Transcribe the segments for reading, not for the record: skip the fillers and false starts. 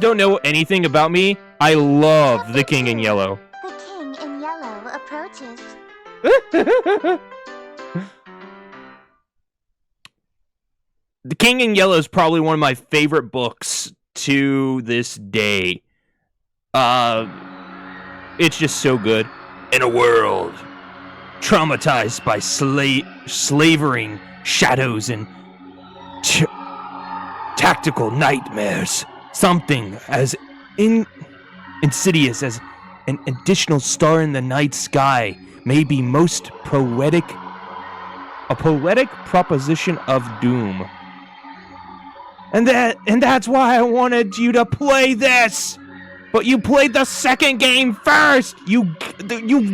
don't know anything about me, I love the King in Yellow. The King in Yellow approaches. The King in Yellow is probably one of my favorite books to this day. It's just so good. In a world traumatized by slavering shadows and tactical nightmares, something as insidious as an additional star in the night sky may be most poetic, a poetic proposition of doom. And that's why I wanted you to play this. But you played the second game first. You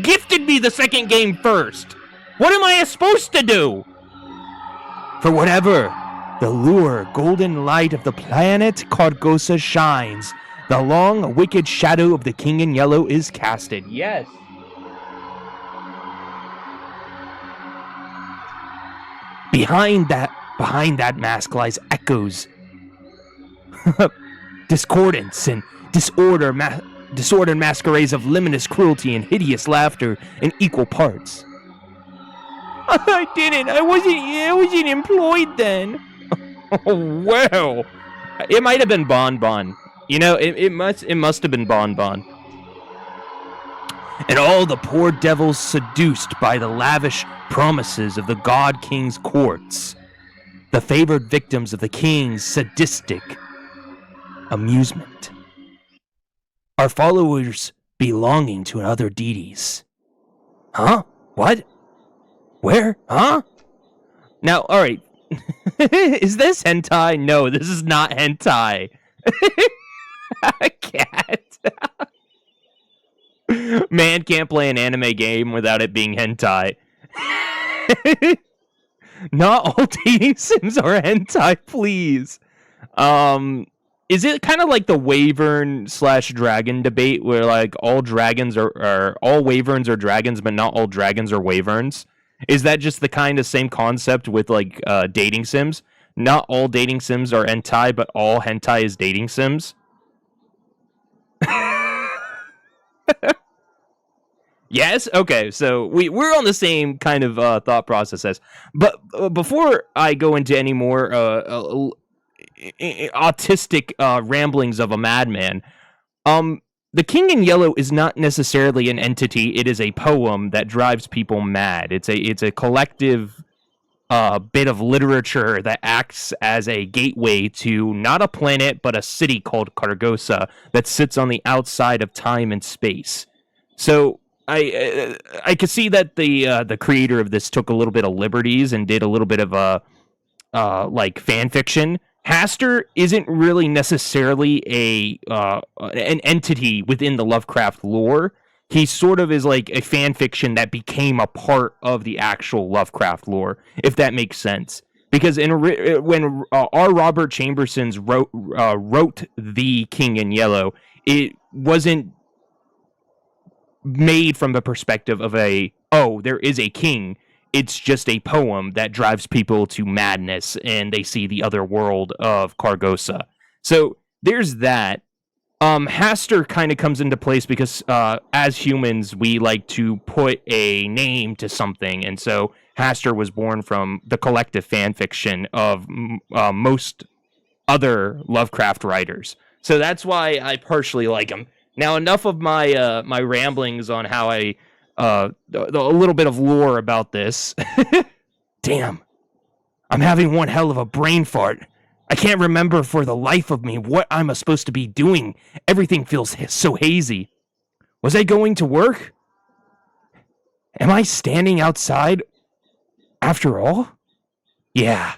gifted me the second game first. What am I supposed to do? For whatever the lure golden light of the planet Cargosa shines, the long wicked shadow of the King in Yellow is casted. Yes. Behind that mask lies echoes, discordance and disordered masquerades of luminous cruelty and hideous laughter in equal parts. I wasn't employed then. Oh, well. It might have been Bon Bon. You know, it must have been Bon Bon. And all the poor devils seduced by the lavish promises of the God King's courts, the favored victims of the King's sadistic amusement, are followers belonging to other deities. Huh? What? Where? Huh? Now, alright. Is this hentai? No, this is not hentai. Cat. Man can't play an anime game without it being hentai. Not all dating sims are hentai, please. Is it kind of like the Wyvern / dragon debate where like all dragons are all Wyverns are dragons, but not all dragons are Wyverns? Is that just the kind of same concept with like dating sims? Not all dating sims are hentai, but all hentai is dating sims? Yes? Okay, so we're on the same kind of thought processes. But before I go into any more autistic ramblings of a madman, the King in Yellow is not necessarily an entity. It is a poem that drives people mad. It's a collective bit of literature that acts as a gateway to not a planet, but a city called Cargosa that sits on the outside of time and space. So I could see that the creator of this took a little bit of liberties and did a little bit of like fan fiction. Hastur isn't really necessarily an entity within the Lovecraft lore. He sort of is like a fan fiction that became a part of the actual Lovecraft lore, if that makes sense. Because when R. Robert Chambersons wrote The King in Yellow, it wasn't made from the perspective of there is a king. It's just a poem that drives people to madness and they see the other world of Cargosa. So there's that. Hastur kind of comes into place because as humans, we like to put a name to something. And so Hastur was born from the collective fan fiction of most other Lovecraft writers. So that's why I partially like him. Now, enough of my my ramblings on how a little bit of lore about this. Damn. I'm having one hell of a brain fart. I can't remember for the life of me what I'm supposed to be doing. Everything feels so hazy. Was I going to work? Am I standing outside after all? Yeah,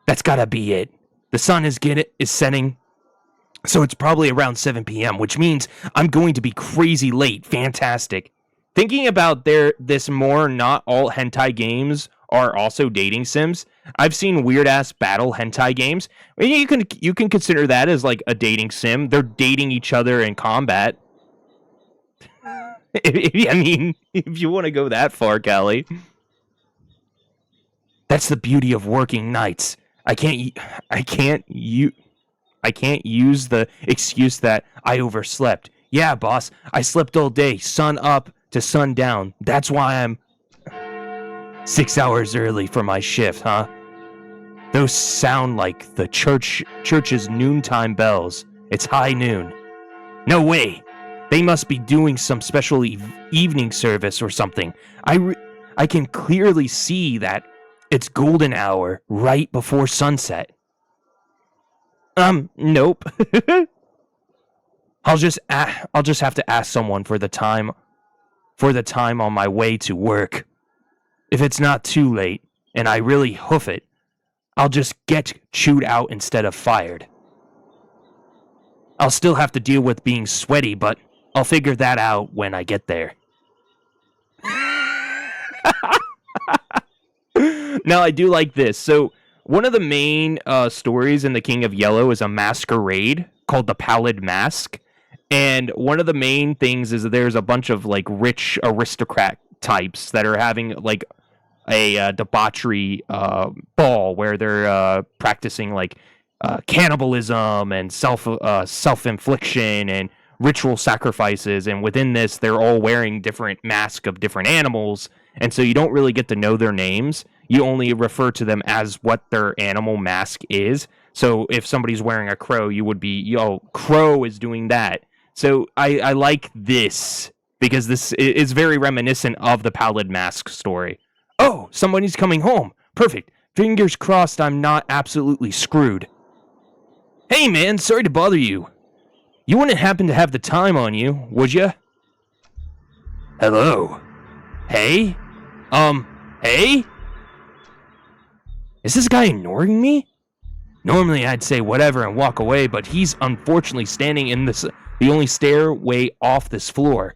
that's gotta be it. The sun is setting. So it's probably around 7 p.m., which means I'm going to be crazy late. Fantastic. Thinking about this more, not all hentai games are also dating sims. I've seen weird-ass battle hentai games. I mean, you can consider that as like a dating sim. They're dating each other in combat. I mean, if you want to go that far, Callie. That's the beauty of working nights. I can't I can't use the excuse that I overslept. Yeah, boss, I slept all day, sun up to sun down. That's why I'm 6 hours early for my shift, huh? Those sound like the church's noontime bells. It's high noon. No way. They must be doing some special evening service or something. I can clearly see that it's golden hour right before sunset. Nope. I'll just have to ask someone for the time on my way to work. If it's not too late and I really hoof it, I'll just get chewed out instead of fired. I'll still have to deal with being sweaty, but I'll figure that out when I get there. Now, I do like this. So, one of the main stories in The King of Yellow is a masquerade called the Pallid Mask. And one of the main things is that there's a bunch of, like, rich aristocrat types that are having, like, a debauchery ball where they're practicing, like, cannibalism and self-infliction and ritual sacrifices. And within this, they're all wearing different masks of different animals. And so you don't really get to know their names. You only refer to them as what their animal mask is. So if somebody's wearing a crow, you would be, crow is doing that. So I like this because this is very reminiscent of the Pallid Mask story. Oh, somebody's coming home. Perfect. Fingers crossed I'm not absolutely screwed. Hey man, sorry to bother you. You wouldn't happen to have the time on you, would you? Hello? Hey? Hey? Is this guy ignoring me? Normally I'd say whatever and walk away, but he's unfortunately standing in the only stairway off this floor.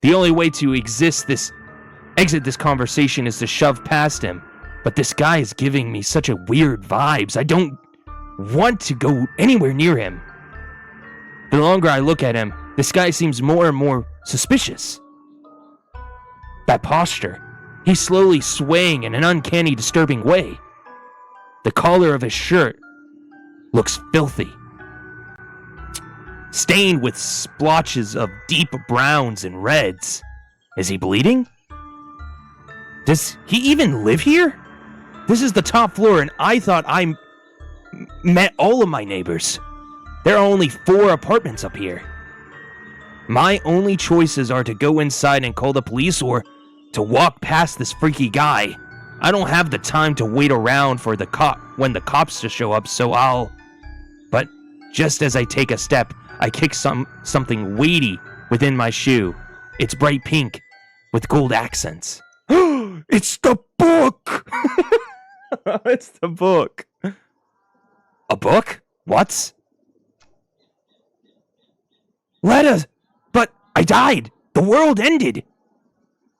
The only way to exit this conversation is to shove past him. But this guy is giving me such a weird vibes. I don't want to go anywhere near him. The longer I look at him, this guy seems more and more suspicious. That posture. He's slowly swaying in an uncanny, disturbing way. The collar of his shirt looks filthy, stained with splotches of deep browns and reds. Is he bleeding? Does he even live here? This is the top floor, and I thought I met all of my neighbors. There are only 4 apartments up here. My only choices are to go inside and call the police or to walk past this freaky guy. I don't have the time to wait around for when the cops to show up, so I'll... But just as I take a step, I kick something weighty within my shoe. It's bright pink with gold accents. It's the book! It's the book. A book? What? Letta! But I died! The world ended!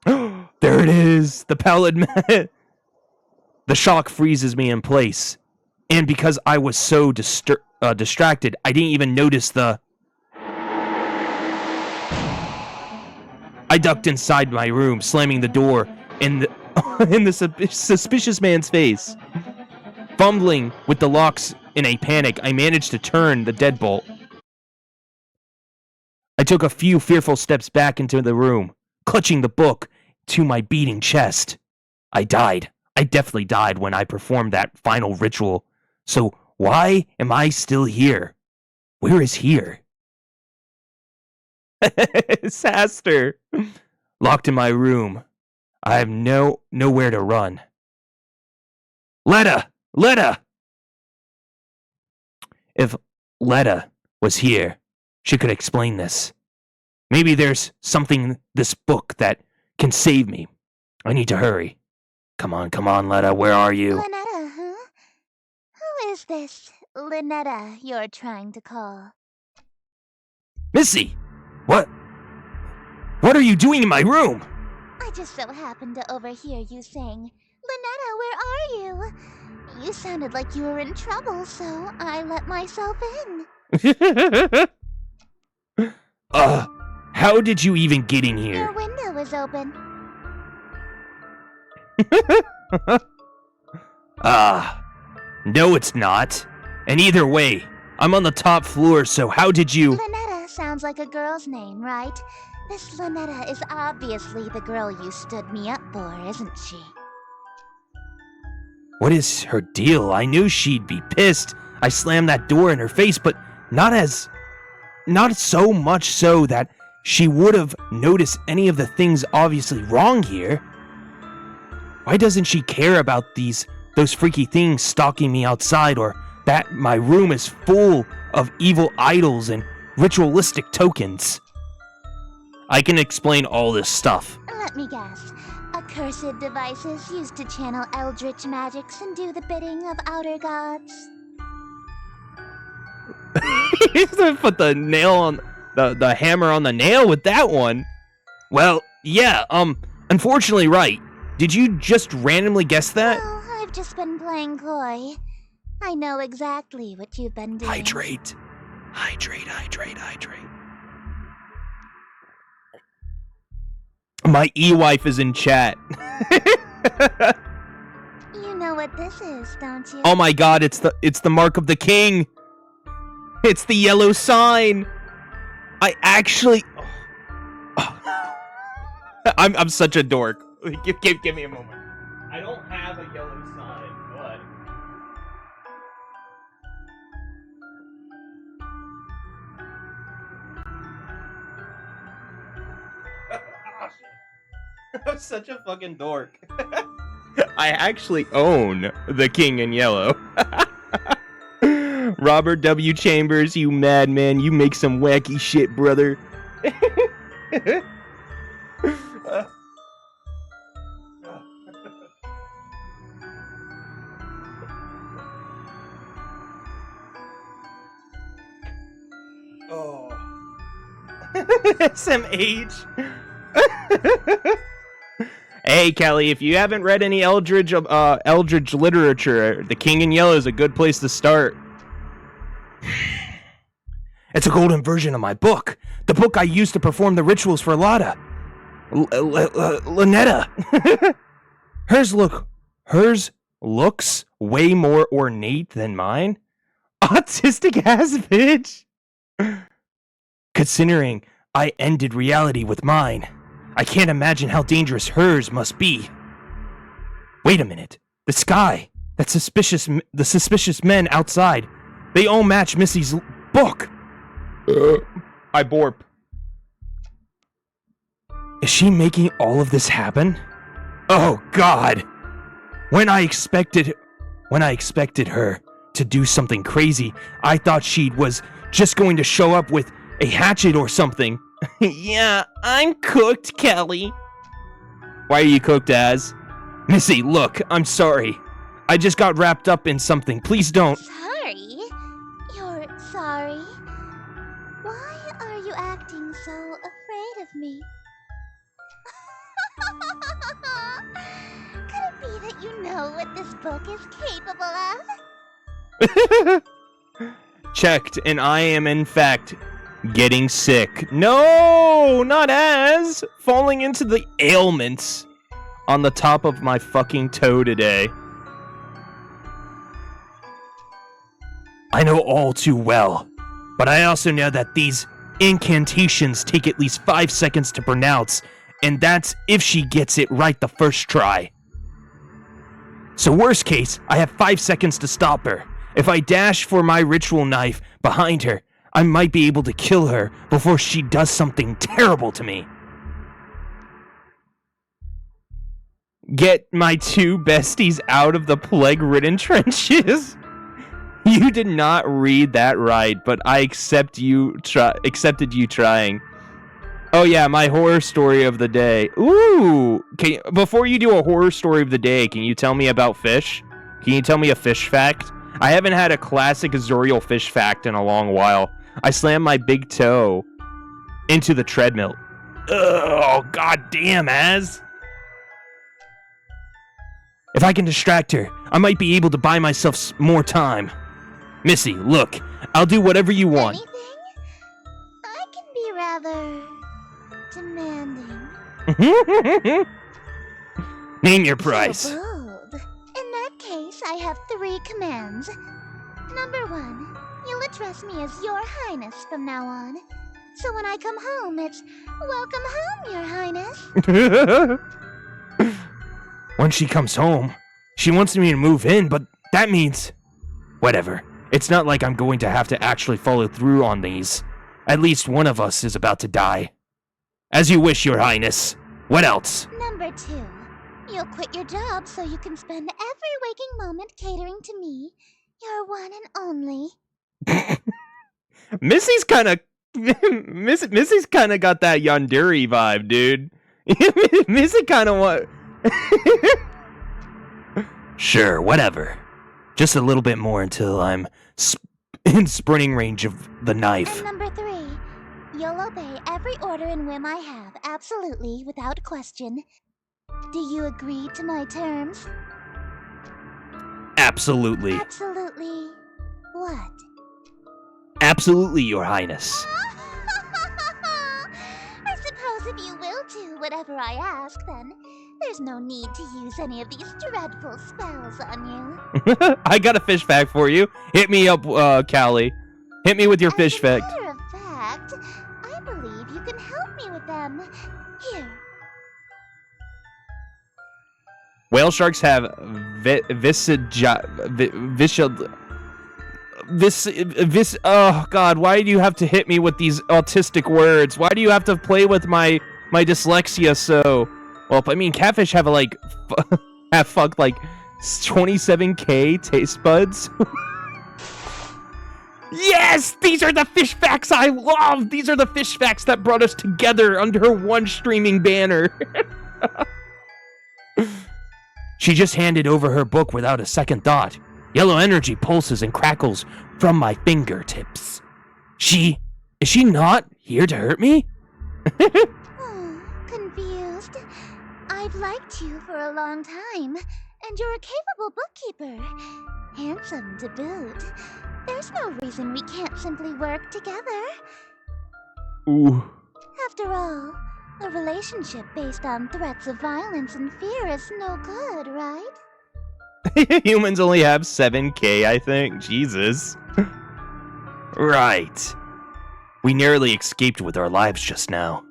There it is! The Pallid Man! The shock freezes me in place. And because I was so distracted, I didn't even notice the... I ducked inside my room, slamming the door in the suspicious man's face. Fumbling with the locks in a panic, I managed to turn the deadbolt. I took a few fearful steps back into the room, clutching the book to my beating chest. I died. I definitely died when I performed that final ritual. So why am I still here? Where is here? Saster. Locked in my room. I have nowhere to run. Letta! Letta! If Letta was here, she could explain this. Maybe there's something in this book that can save me. I need to hurry. Come on, Letta, where are you? Lynetta, huh? Who is this Lynetta you're trying to call? Missy! What are you doing in my room? I just so happened to overhear you saying, Lynetta, where are you? You sounded like you were in trouble, so I let myself in. How did you even get in here? Your window was open. No it's not. And either way, I'm on the top floor, so how did you... Lynetta sounds like a girl's name, right? This Lynetta is obviously the girl you stood me up for, isn't she? What is her deal? I knew she'd be pissed. I slammed that door in her face, but not so much so that she would have noticed any of the things obviously wrong here. Why doesn't she care about those freaky things stalking me outside, or that my room is full of evil idols and ritualistic tokens? I can explain all this stuff. Let me guess. Accursed devices used to channel eldritch magics and do the bidding of outer gods. He's gonna put the nail on the hammer on the nail with that one. Well, yeah, unfortunately right. Did you just randomly guess that? Well, I've just been playing coy. I know exactly what you've been doing. Hydrate. Hydrate, hydrate, hydrate. My e-wife is in chat. You know what this is, don't you? Oh my god, it's the mark of the king. It's the yellow sign. I actually... I'm such a dork. Give me a moment. I don't have a yellow sign, but... I'm such a fucking dork. I actually own the King in Yellow. Robert W. Chambers, you madman, you make some wacky shit, brother. Oh. SMH. Hey, Kelly, if you haven't read any Eldritch literature, The King in Yellow is a good place to start. It's a golden version of my book. The book I used to perform the rituals for Lada. Lynetta. Hers looks way more ornate than mine. Autistic ass bitch. Considering I ended reality with mine, I can't imagine how dangerous hers must be. Wait a minute. The sky. The suspicious men outside. They all match Missy's book. I borp. Is she making all of this happen? Oh God. When I expected her to do something crazy, I thought she was just going to show up with a hatchet or something. Yeah, I'm cooked, Kelly. Why are you cooked, Az? Missy, look, I'm sorry. I just got wrapped up in something. Please don't. Sorry? You're sorry? Why are you acting so afraid of me? Could it be that you know what this book is capable of? Checked, and I am, in fact, getting sick. No, not as falling into the ailments on the top of my fucking toe today. I know all too well, but I also know that these incantations take at least 5 seconds to pronounce, and that's if she gets it right the first try. So worst case, I have 5 seconds to stop her. If I dash for my ritual knife behind her, I might be able to kill her before she does something terrible to me. Get my two besties out of the plague-ridden trenches. You did not read that right, but I accepted you trying. Oh yeah, my horror story of the day. Ooh, before you do a horror story of the day, can you tell me about fish? Can you tell me a fish fact? I haven't had a classic Azorial fish fact in a long while. I slammed my big toe into the treadmill. Oh, goddamn, Az. If I can distract her, I might be able to buy myself more time. Missy, look, I'll do whatever you want. Anything? I can be rather demanding. Name your price. So bold. In that case, I have 3 commands. Number 1, you You'll address me as Your Highness from now on. So when I come home, it's welcome home, Your Highness. When she comes home, she wants me to move in, but that means... Whatever. It's not like I'm going to have to actually follow through on these. At least one of us is about to die. As you wish, Your Highness. What else? Number 2. You'll quit your job so you can spend every waking moment catering to me, your one and only. Missy's kind of... Missy's kind of got that Yandere vibe, dude. Missy kind of what... Sure, whatever. Just a little bit more until I'm in sprinting range of the knife. And number 3. You'll obey every order and whim I have, absolutely, without question. Do you agree to my terms? Absolutely. Absolutely. What? Absolutely, Your Highness. I suppose if you will do whatever I ask, then there's no need to use any of these dreadful spells on you. I got a fish fact for you. Hit me up, Callie. Hit me with your fish fact. As a matter of fact, I believe you can help me with them. Here. Whale sharks have oh god, why do you have to hit me with these autistic words? Why do you have to play with my dyslexia so? Well, I mean, catfish have like 27k taste buds. Yes, these are the fish facts I love. These are the fish facts that brought us together under one streaming banner. She just handed over her book without a second thought. Yellow energy pulses and crackles from my fingertips. Is she not here to hurt me? Confused. I've liked you for a long time, and you're a capable bookkeeper. Handsome to boot. There's no reason we can't simply work together. Ooh. After all, a relationship based on threats of violence and fear is no good, right? Humans only have 7k, I think. Jesus. Right. We narrowly escaped with our lives just now.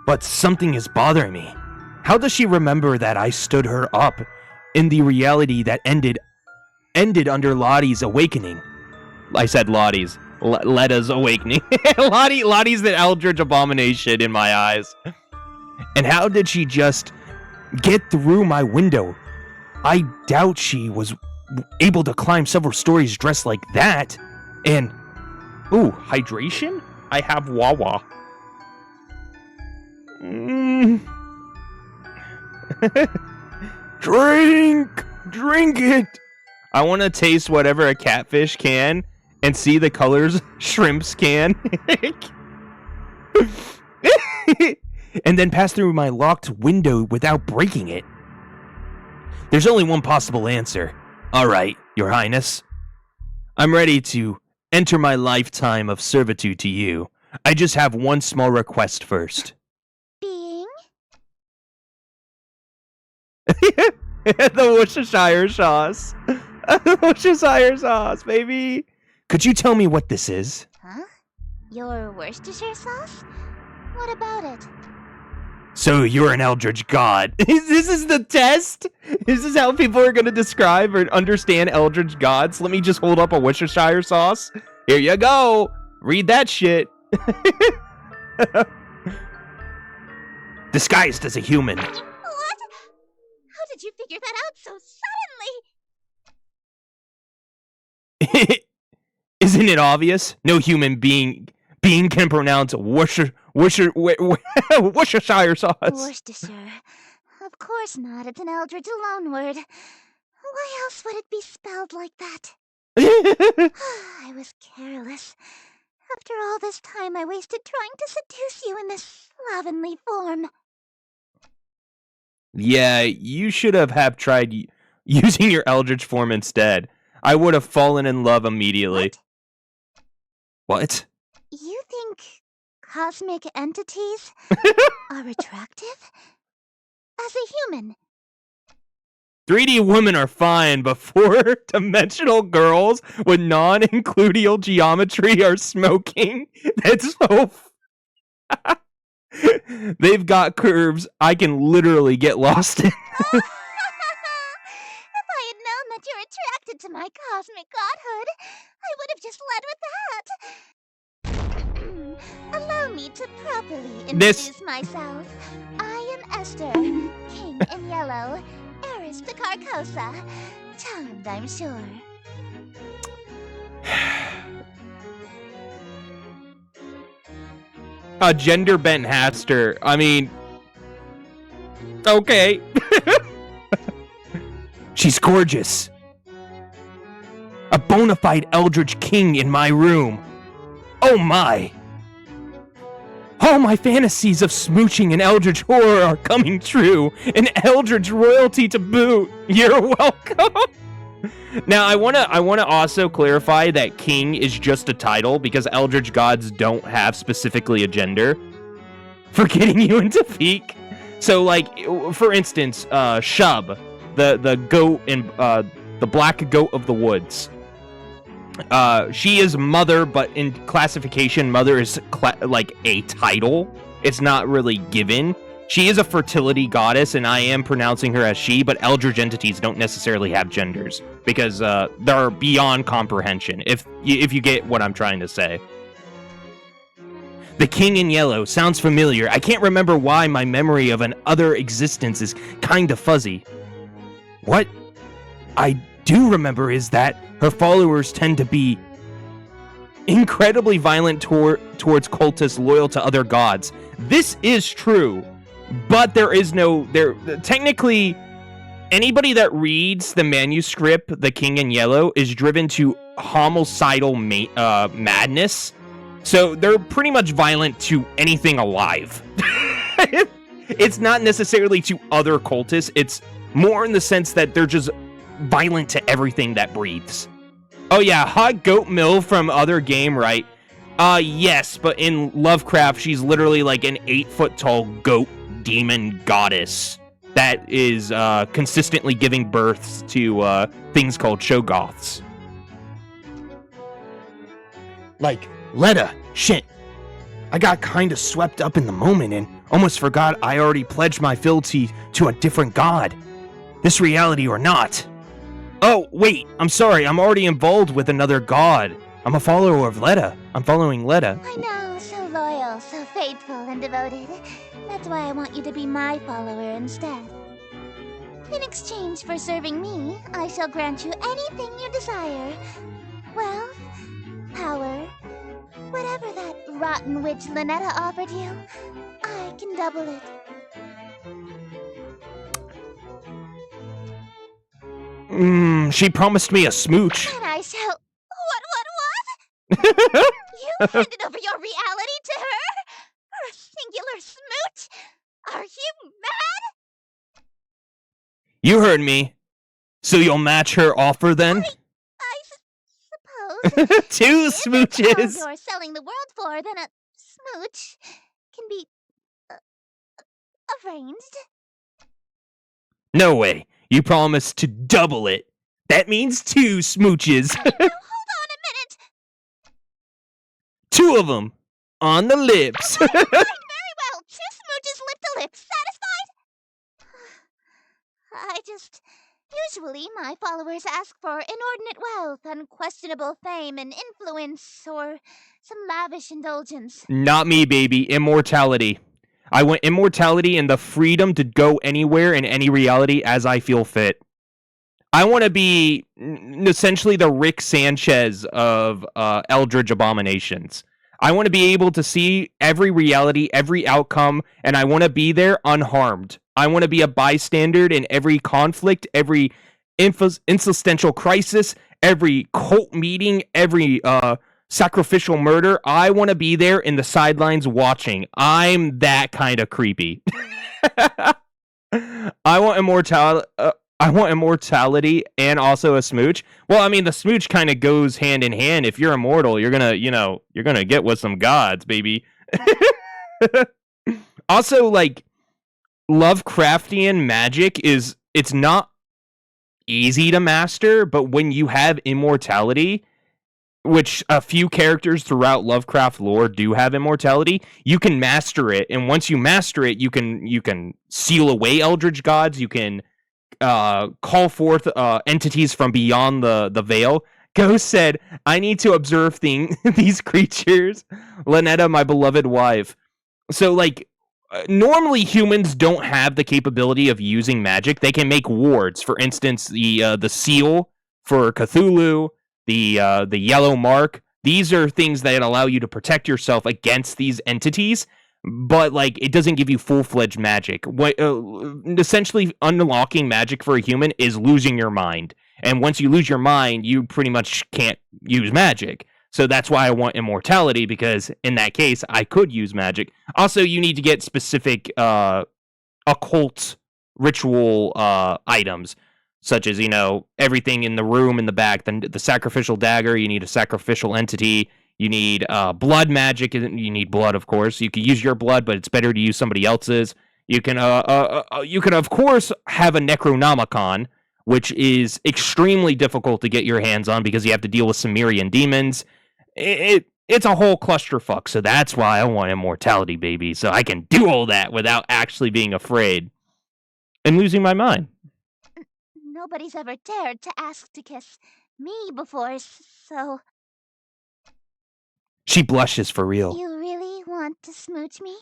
But something is bothering me. How does she remember that I stood her up in the reality that ended under Lottie's awakening? I said Lottie's. Letta's awakening. Lottie's the Eldritch abomination in my eyes. And how did she just get through my window? I doubt she was able to climb several stories dressed like that. And, ooh, hydration? I have Wawa. Drink it. I want to taste whatever a catfish can and see the colors shrimps can. And then pass through my locked window without breaking it. There's only one possible answer. All right, Your Highness. I'm ready to enter my lifetime of servitude to you. I just have one small request first. Being? The Worcestershire sauce. The Worcestershire sauce, baby. Could you tell me what this is? Huh? Your Worcestershire sauce? What about it? So you're an Eldritch God. This is the test? Is this how people are going to describe or understand Eldritch Gods? Let me just hold up a Worcestershire sauce. Here you go. Read that shit. Disguised as a human. What? How did you figure that out so suddenly? Isn't it obvious? No human being can pronounce Worcestershire sauce. Worcestershire. Of course not. It's an Eldritch loanword. Why else would it be spelled like that? I was careless. After all this time I wasted trying to seduce you in this slovenly form. Yeah, you should have tried using your Eldritch form instead. I would have fallen in love immediately. What? You think cosmic entities are attractive? As a human, 3D women are fine, but 4-dimensional girls with non-includial geometry are smoking. That's so. They've got curves I can literally get lost in. If I had known that you're attracted to my cosmic godhood, I would have just led with that. Allow me to properly introduce myself. I am Esther, King in Yellow, heiress to Carcosa. Charmed, I'm sure. A gender bent Haster. I mean, okay. She's gorgeous. A bona fide Eldritch King in my room. Oh my. All my fantasies of smooching and Eldritch horror are coming true. And Eldritch royalty to boot. You're welcome. Now, I wanna also clarify that King is just a title because Eldritch gods don't have specifically a gender for getting you into peak. So, like, for instance, Shub, the goat in the black goat of the woods. She is mother, but in classification, mother is like a title. It's not really given. She is a fertility goddess, and I am pronouncing her as she, but Eldritch entities don't necessarily have genders, because they're beyond comprehension, if you get what I'm trying to say. The King in Yellow sounds familiar. I can't remember why my memory of an other existence is kinda fuzzy. What I do remember is that her followers tend to be incredibly violent towards cultists loyal to other gods. This is true. But there is no technically anybody that reads the manuscript The King in Yellow is driven to homicidal madness. So they're pretty much violent to anything alive. It's not necessarily to other cultists. It's more in the sense that they're just violent to everything that breathes. Oh yeah, Hot Goat Mill from other game, right? Yes, but in Lovecraft, she's literally like an 8-foot tall goat demon goddess that is consistently giving birth to things called Shoggoths. Like, Letta, shit. I got kinda swept up in the moment and almost forgot I already pledged my fealty to a different god. This reality or not. Oh, wait, I'm sorry, I'm already involved with another god. I'm a follower of Letta. I'm following Letta. I know, so loyal, so faithful and devoted. That's why I want you to be my follower instead. In exchange for serving me, I shall grant you anything you desire. Wealth, power, whatever that rotten witch Lynetta offered you, I can double it. She promised me a smooch. And I shall... What? You handed over your reality to her? For a singular smooch? Are you mad? You heard me. So you'll match her offer then? I suppose. 2 smooches! You're selling the world for, then a smooch can be... arranged. No way. You promised to double it. That means 2 smooches. Hold on a minute. 2 of them. On the lips. Very well. 2 smooches lip to lip. Satisfied? Usually, my followers ask for inordinate wealth, unquestionable fame and influence, or some lavish indulgence. Not me, baby. Immortality. I want immortality and the freedom to go anywhere in any reality as I feel fit. I want to be essentially the Rick Sanchez of Eldritch Abominations. I want to be able to see every reality, every outcome, and I want to be there unharmed. I want to be a bystander in every conflict, every existential crisis, every cult meeting, every sacrificial murder. I want to be there in the sidelines watching. I'm that kind of creepy. I want immortality and also a smooch. Well, I mean, the smooch kind of goes hand in hand. If you're immortal, you're gonna get with some gods, baby. Also, like, Lovecraftian magic it's not easy to master, but when you have immortality, which a few characters throughout Lovecraft lore do have immortality, you can master it, and once you master it, you can seal away eldritch gods, you can call forth entities from beyond the veil. Ghost said, I need to observe these creatures. Lynetta, my beloved wife. So, like, normally humans don't have the capability of using magic. They can make wards. For instance, the seal for Cthulhu, the yellow mark. These are things that allow you to protect yourself against these entities, but like it doesn't give you full-fledged magic. What essentially unlocking magic for a human is losing your mind. And once you lose your mind, you pretty much can't use magic. So that's why I want immortality, because in that case, I could use magic. Also, you need to get specific occult ritual items, such as, everything in the room in the back. The sacrificial dagger, you need a sacrificial entity. You need blood magic. You need blood, of course. You can use your blood, but it's better to use somebody else's. You can, of course, have a Necronomicon, which is extremely difficult to get your hands on because you have to deal with Sumerian demons. It's a whole clusterfuck, so that's why I want immortality, baby, so I can do all that without actually being afraid and losing my mind. Nobody's ever dared to ask to kiss me before, so... She blushes for real. You really want to smooch me?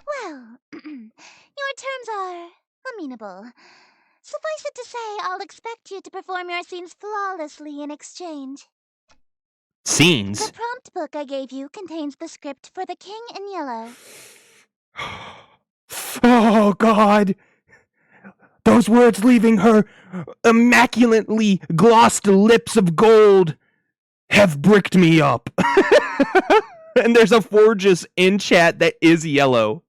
Well, your terms are amenable. Suffice it to say, I'll expect you to perform your scenes flawlessly in exchange. Scenes? The prompt book I gave you contains the script for The King in Yellow. Oh, God! Those words leaving her immaculately glossed lips of gold have bricked me up. And there's a Forgus in chat that is yellow.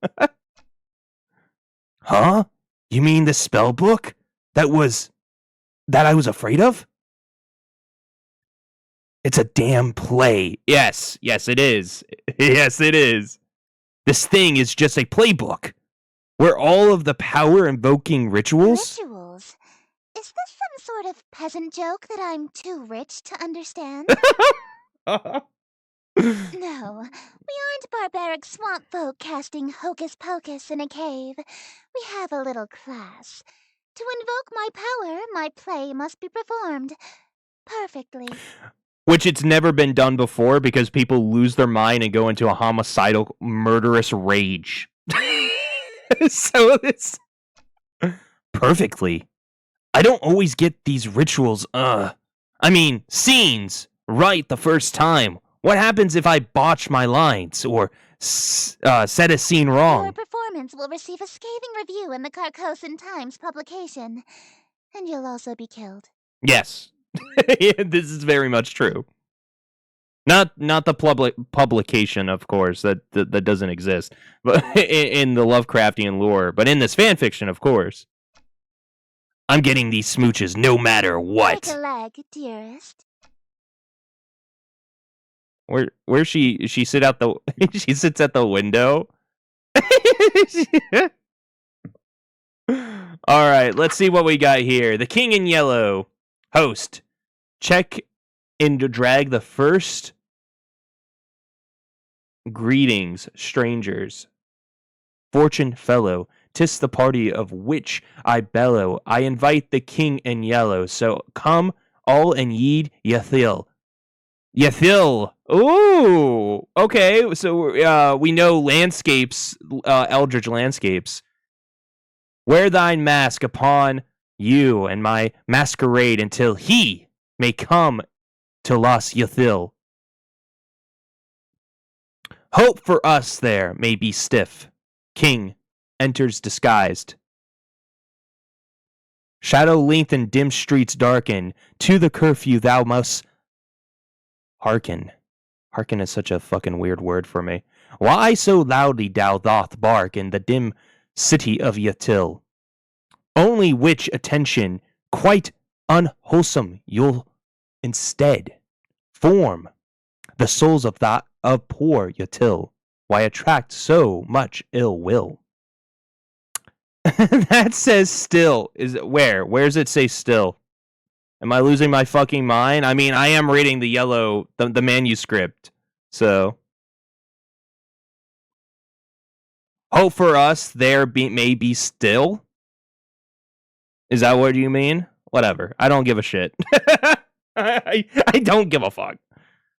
Huh? You mean the spell book? That I was afraid of? It's a damn play. Yes, it is. Yes, it is. This thing is just a playbook. Where all of the power-invoking rituals... Rituals? Is this some sort of peasant joke that I'm too rich to understand? No, we aren't barbaric swamp folk casting hocus pocus in a cave. We have a little class. To invoke my power, my play must be performed perfectly. Which it's never been done before because people lose their mind and go into a homicidal, murderous rage. So it's... Perfectly. I don't always get these rituals, scenes, right the first time. What happens if I botch my lines or set a scene wrong? Your performance will receive a scathing review in the Carcosan Times publication, and you'll also be killed. Yes, this is very much true. Not the publication, of course, that doesn't exist, but in the Lovecraftian lore. But in this fanfiction, of course, I'm getting these smooches no matter what. Take a leg, dearest. Where she sits at the window. All right, let's see what we got here. The King in Yellow. Host. Check in to drag the first. Greetings, strangers. Fortune fellow. 'Tis the party of which I bellow. I invite the King in Yellow. So come all and yeed Yathil. Yathil. Ooh. Okay. So we know landscapes, eldritch landscapes. Wear thine mask upon you and my masquerade until he may come to Las Yathil. Hope for us there may be stiff. King enters disguised. Shadow lengthen, dim streets darken. To the curfew thou must hearken. Hearken is such a fucking weird word for me. Why so loudly thou doth bark in the dim city of Yatil? Only which attention, quite unwholesome, you'll instead form the souls of poor Yatil. Why attract so much ill will? That says still. Is it where? Where does it say still? Am I losing my fucking mind? I mean, I am reading the yellow, the manuscript. So, hope for us there may be still. Is that what you mean? Whatever. I don't give a shit. I don't give a fuck.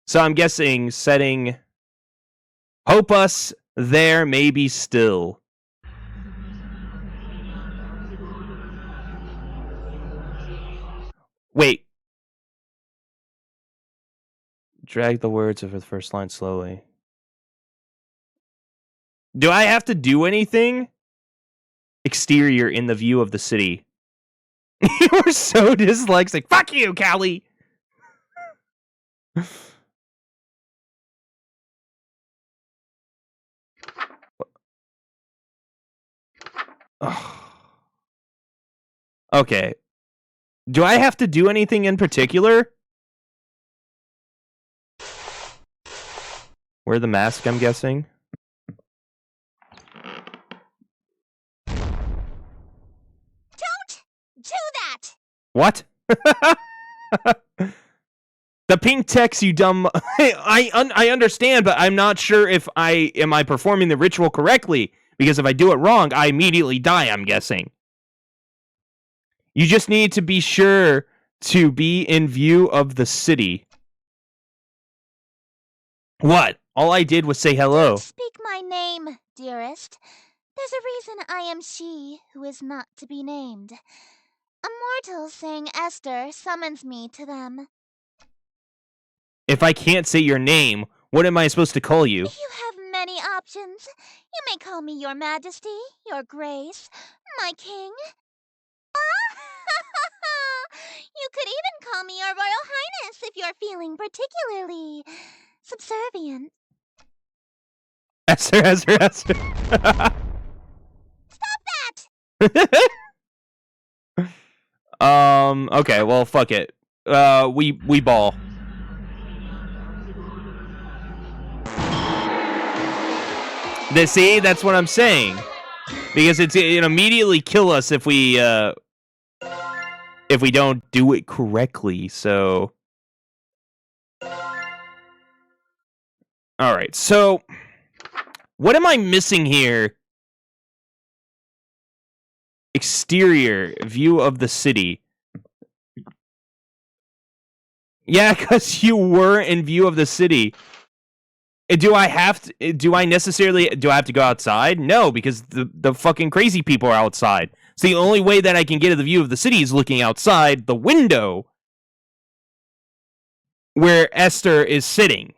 So I'm guessing setting hope us there may be still. Wait. Drag the words over the first line slowly. Do I have to do anything? Exterior in the view of the city. You were so dyslexic. Fuck you, Callie. Okay. Do I have to do anything in particular? Wear the mask, I'm guessing. Don't do that! What? The pink text, you dumb... I understand, but I'm not sure if am I performing the ritual correctly, because if I do it wrong, I immediately die, I'm guessing. You just need to be sure to be in view of the city. What? All I did was say hello. Don't speak my name, dearest. There's a reason I am she who is not to be named. A mortal saying Esther summons me to them. If I can't say your name, what am I supposed to call you? You have many options. You may call me your majesty, your grace, my king. You could even call me your royal highness if you're feeling particularly subservient. Esther. Stop that! Okay, well, fuck it. We ball. See, that's what I'm saying. Because it immediately kill us if we don't do it correctly, so... Alright, so... What am I missing here? Exterior view of the city. Yeah, because you were in view of the city. Do I have to go outside? No, because the fucking crazy people are outside. So the only way that I can get to the view of the city is looking outside the window where Esther is sitting.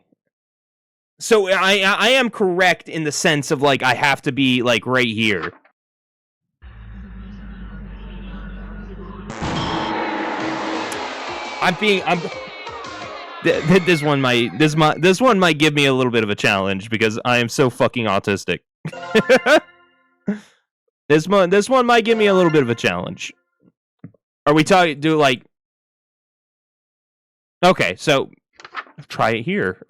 So I am correct in the sense of, like, I have to be, like, right here. This one might give me a little bit of a challenge because I am so fucking autistic. This one might give me a little bit of a challenge. Are we talking? Okay, so try it here.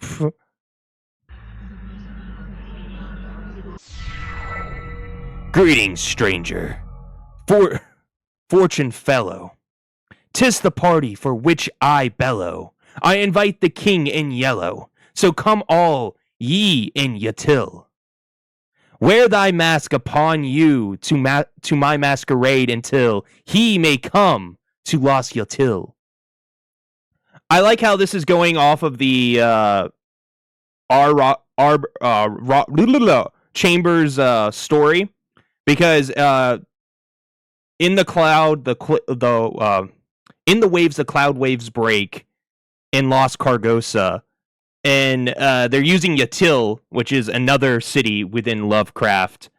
Greetings, stranger. Fortune fellow. 'Tis the party for which I bellow. I invite the king in yellow, so come all ye in Yatil. Wear thy mask upon you to my masquerade until he may come to Los Yatil. I like how this is going off of the Chambers story, because in the cloud, in the waves, the cloud waves break in Los Cargosa, and they're using Yatil, which is another city within Lovecraft,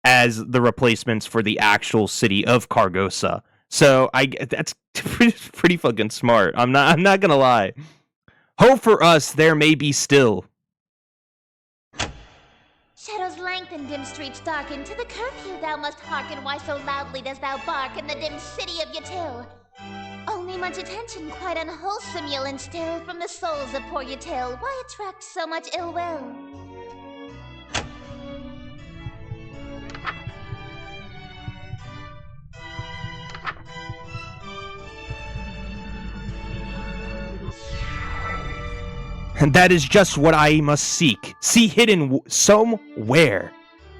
as the replacements for the actual city of Cargosa. So that's pretty fucking smart. I'm not gonna lie. Hope for us there may be still. Shadows lengthen, dim streets darken. To the curfew thou must hearken. Why so loudly dost thou bark in the dim city of Yatil? Only much attention, quite unwholesome, you'll instill from the souls of poor Yatil. Why attract so much ill will? And that is just what I must seek. See hidden somewhere.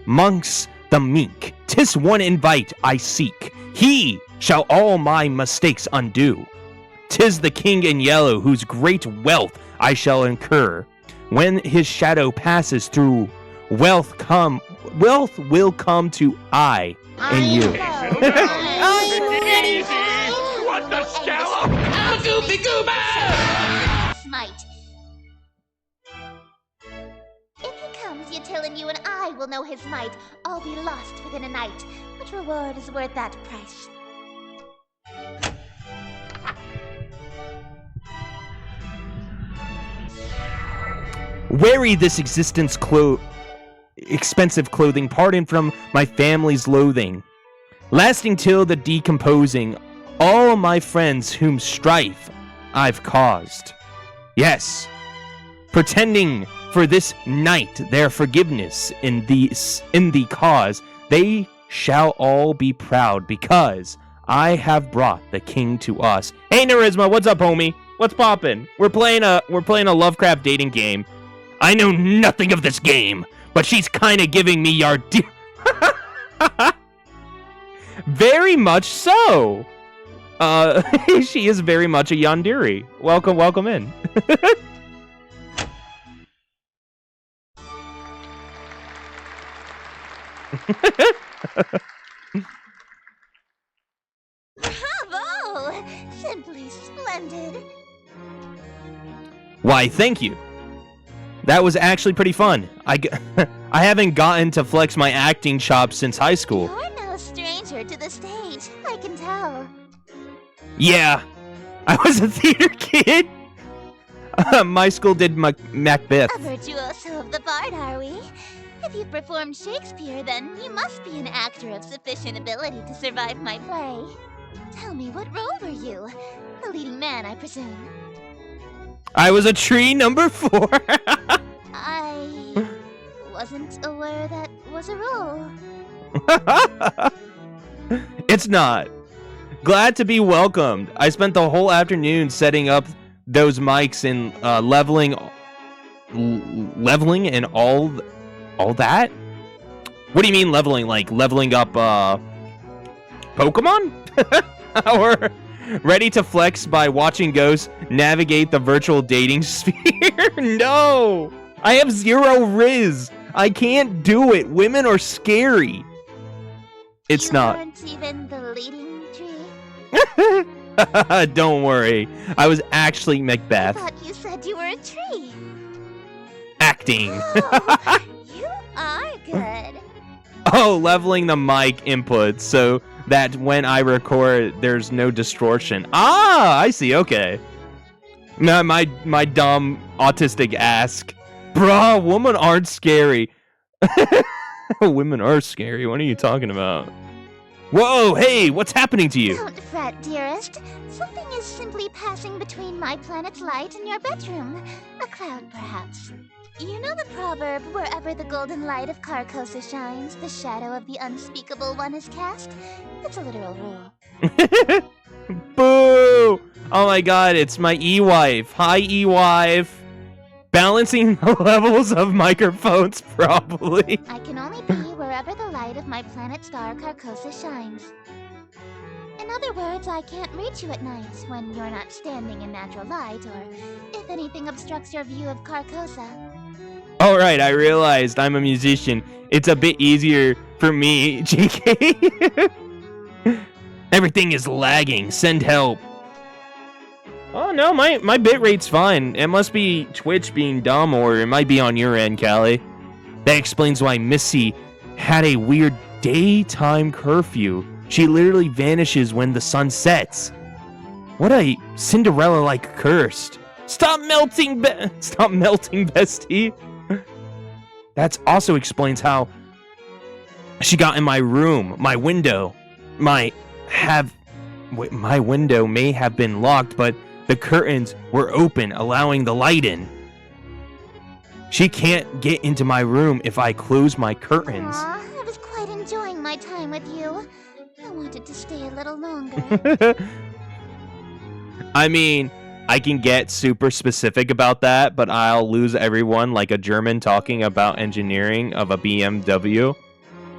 Monks the meek. 'Tis one invite I seek. He shall all my mistakes undo. 'Tis the king in yellow whose great wealth I shall incur. When his shadow passes through, wealth will come to I and you. What the scallop? I'm Goofy Goober! Smite. If he comes, Yatillin, you and I will know his might. All be lost within a night. Which reward is worth that price? Weary this existence expensive clothing, pardon from my family's loathing, lasting till the decomposing, all my friends whom strife I've caused. Yes, pretending for this night their forgiveness in the cause, they shall all be proud because I have brought the king to us. Hey Nerisma, what's up, homie? What's poppin'? We're playing a Lovecraft dating game. I know nothing of this game, but she's kind of giving me your very much so. She is very much a yandere. Welcome in. Bravo! Simply splendid. Why, thank you. That was actually pretty fun. I haven't gotten to flex my acting chops since high school. You're no stranger to the stage, I can tell. Yeah, I was a theater kid. My school did Macbeth. A virtuoso of the bard, are we? If you've performed Shakespeare, then you must be an actor of sufficient ability to survive my play. Tell me, what role were you? The leading man, I presume. I was a tree number 4. I wasn't aware that was a role. It's not. Glad to be welcomed. I spent the whole afternoon setting up those mics and leveling and all that? What do you mean leveling? Like leveling up Pokemon? Or ready to flex by watching ghosts navigate the virtual dating sphere? No! I have 0 riz. I can't do it. Women are scary. It's not. You weren't even the leading tree? Don't worry. I was actually I Macbeth. thought you said you were a tree. Acting. Oh, you are good. Oh, leveling the mic input so that when I record, there's no distortion. Ah, I see. Okay. My dumb autistic ass. Bruh, women aren't scary. Women are scary. What are you talking about? Whoa, hey, what's happening to you? Don't fret, dearest. Something is simply passing between my planet's light and your bedroom. A cloud, perhaps. You know the proverb, wherever the golden light of Carcosa shines, the shadow of the unspeakable one is cast? It's a literal rule. Boo! Oh my god, it's my E-wife. Hi, E-wife. Balancing the levels of microphones, probably. I can only be wherever the light of my planet star Carcosa shines. In other words, I can't reach you at night when you're not standing in natural light, or if anything obstructs your view of Carcosa. Alright, I realized I'm a musician. It's a bit easier for me, JK. Everything is lagging. Send help. Oh no, my bitrate's fine. It must be Twitch being dumb, or it might be on your end, Callie. That explains why Missy had a weird daytime curfew. She literally vanishes when the sun sets. What a Cinderella-like cursed. Stop melting, bestie. That also explains how she got in my room, my window. My window may have been locked, but the curtains were open, allowing the light in. She can't get into my room if I close my curtains. Aw, I was quite enjoying my time with you. I wanted to stay a little longer. I mean, I can get super specific about that, but I'll lose everyone like a German talking about engineering of a BMW.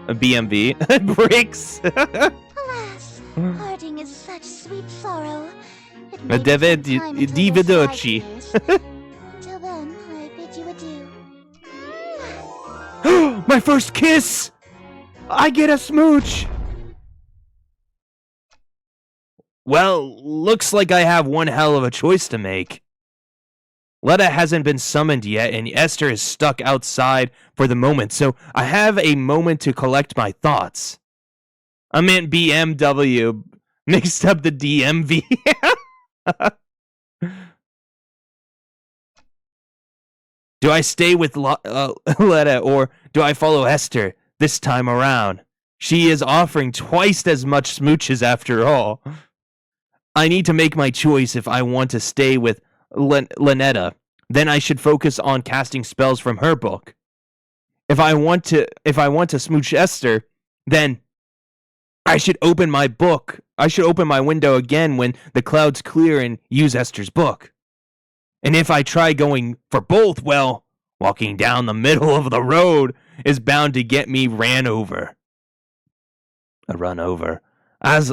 A BMV. Bricks! Alas, parting is such sweet sorrow. It may be David some time until Di those flight Viducci. appears. Until then, I bid you adieu. My first kiss! I get a smooch! Well, looks like I have one hell of a choice to make. Letta hasn't been summoned yet, and Esther is stuck outside for the moment, so I have a moment to collect my thoughts. I meant BMW. Mixed up the DMV. Do I stay with Letta, or do I follow Esther this time around? She is offering twice as much smooches after all. I need to make my choice if I want to stay with Lynetta. Then I should focus on casting spells from her book. If I want to smooch Esther, then I should open my book. I should open my window again when the clouds clear and use Esther's book. And if I try going for both, well, walking down the middle of the road is bound to get me ran over. A run over. As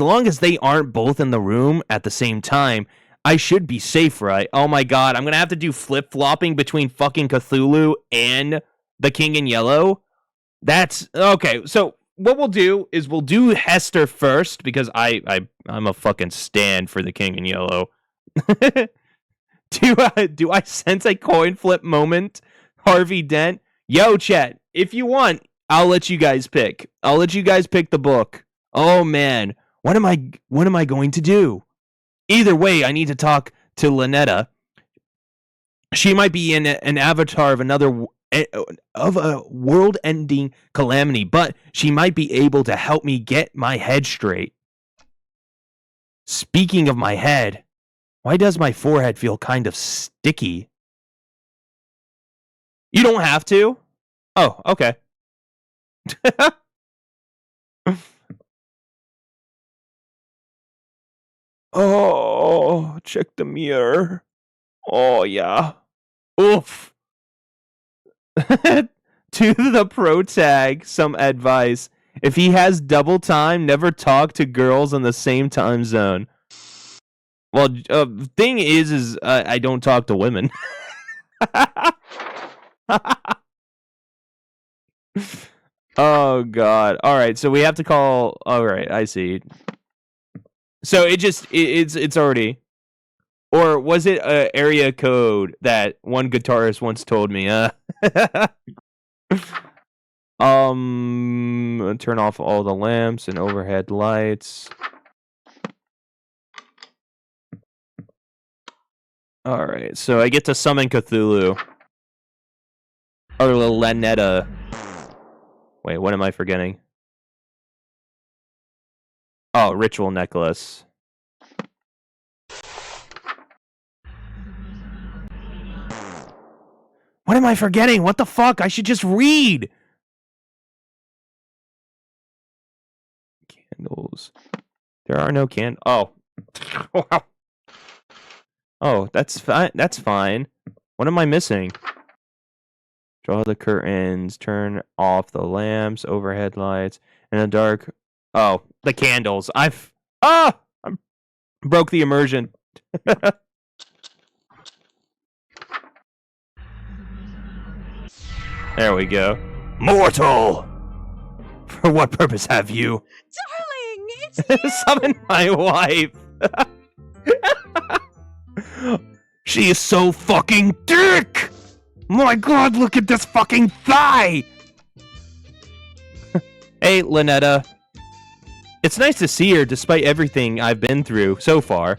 long as they aren't both in the room at the same time, I should be safe, right? Oh my god, I'm gonna have to do flip-flopping between fucking Cthulhu and the King in Yellow? That's... Okay, so what we'll do is we'll do Hester first, because I'm a fucking stand for the King in Yellow. Do I sense a coin flip moment? Harvey Dent? Yo, chat, if you want, I'll let you guys pick. I'll let you guys pick the book. Oh man, what am I going to do? Either way, I need to talk to Lynetta. She might be an avatar of a world-ending calamity, but she might be able to help me get my head straight. Speaking of my head, why does my forehead feel kind of sticky? You don't have to. Oh, okay. Oh, check the mirror. Oh, yeah. Oof. To the pro tag, some advice. If he has double time, never talk to girls in the same time zone. Well, thing is I don't talk to women. Oh, God. All right, so we have to call... All right, I see. So it's already... Or was it an area code that one guitarist once told me? Turn off all the lamps and overhead lights. Alright, so I get to summon Cthulhu. Or Lynetta. Wait, what am I forgetting? Oh, ritual necklace. What am I forgetting? What the fuck? I should just read! Candles. There are no Oh. Wow. Oh, that's fine. That's fine. What am I missing? Draw the curtains. Turn off the lamps. Overhead lights. In the dark. Oh, the candles. I broke the immersion. There we go. Mortal! For what purpose have you? Darling, it's you! Summon my wife! She is so fucking thick! My god, look at this fucking thigh! Hey, Lynetta. It's nice to see her despite everything I've been through so far.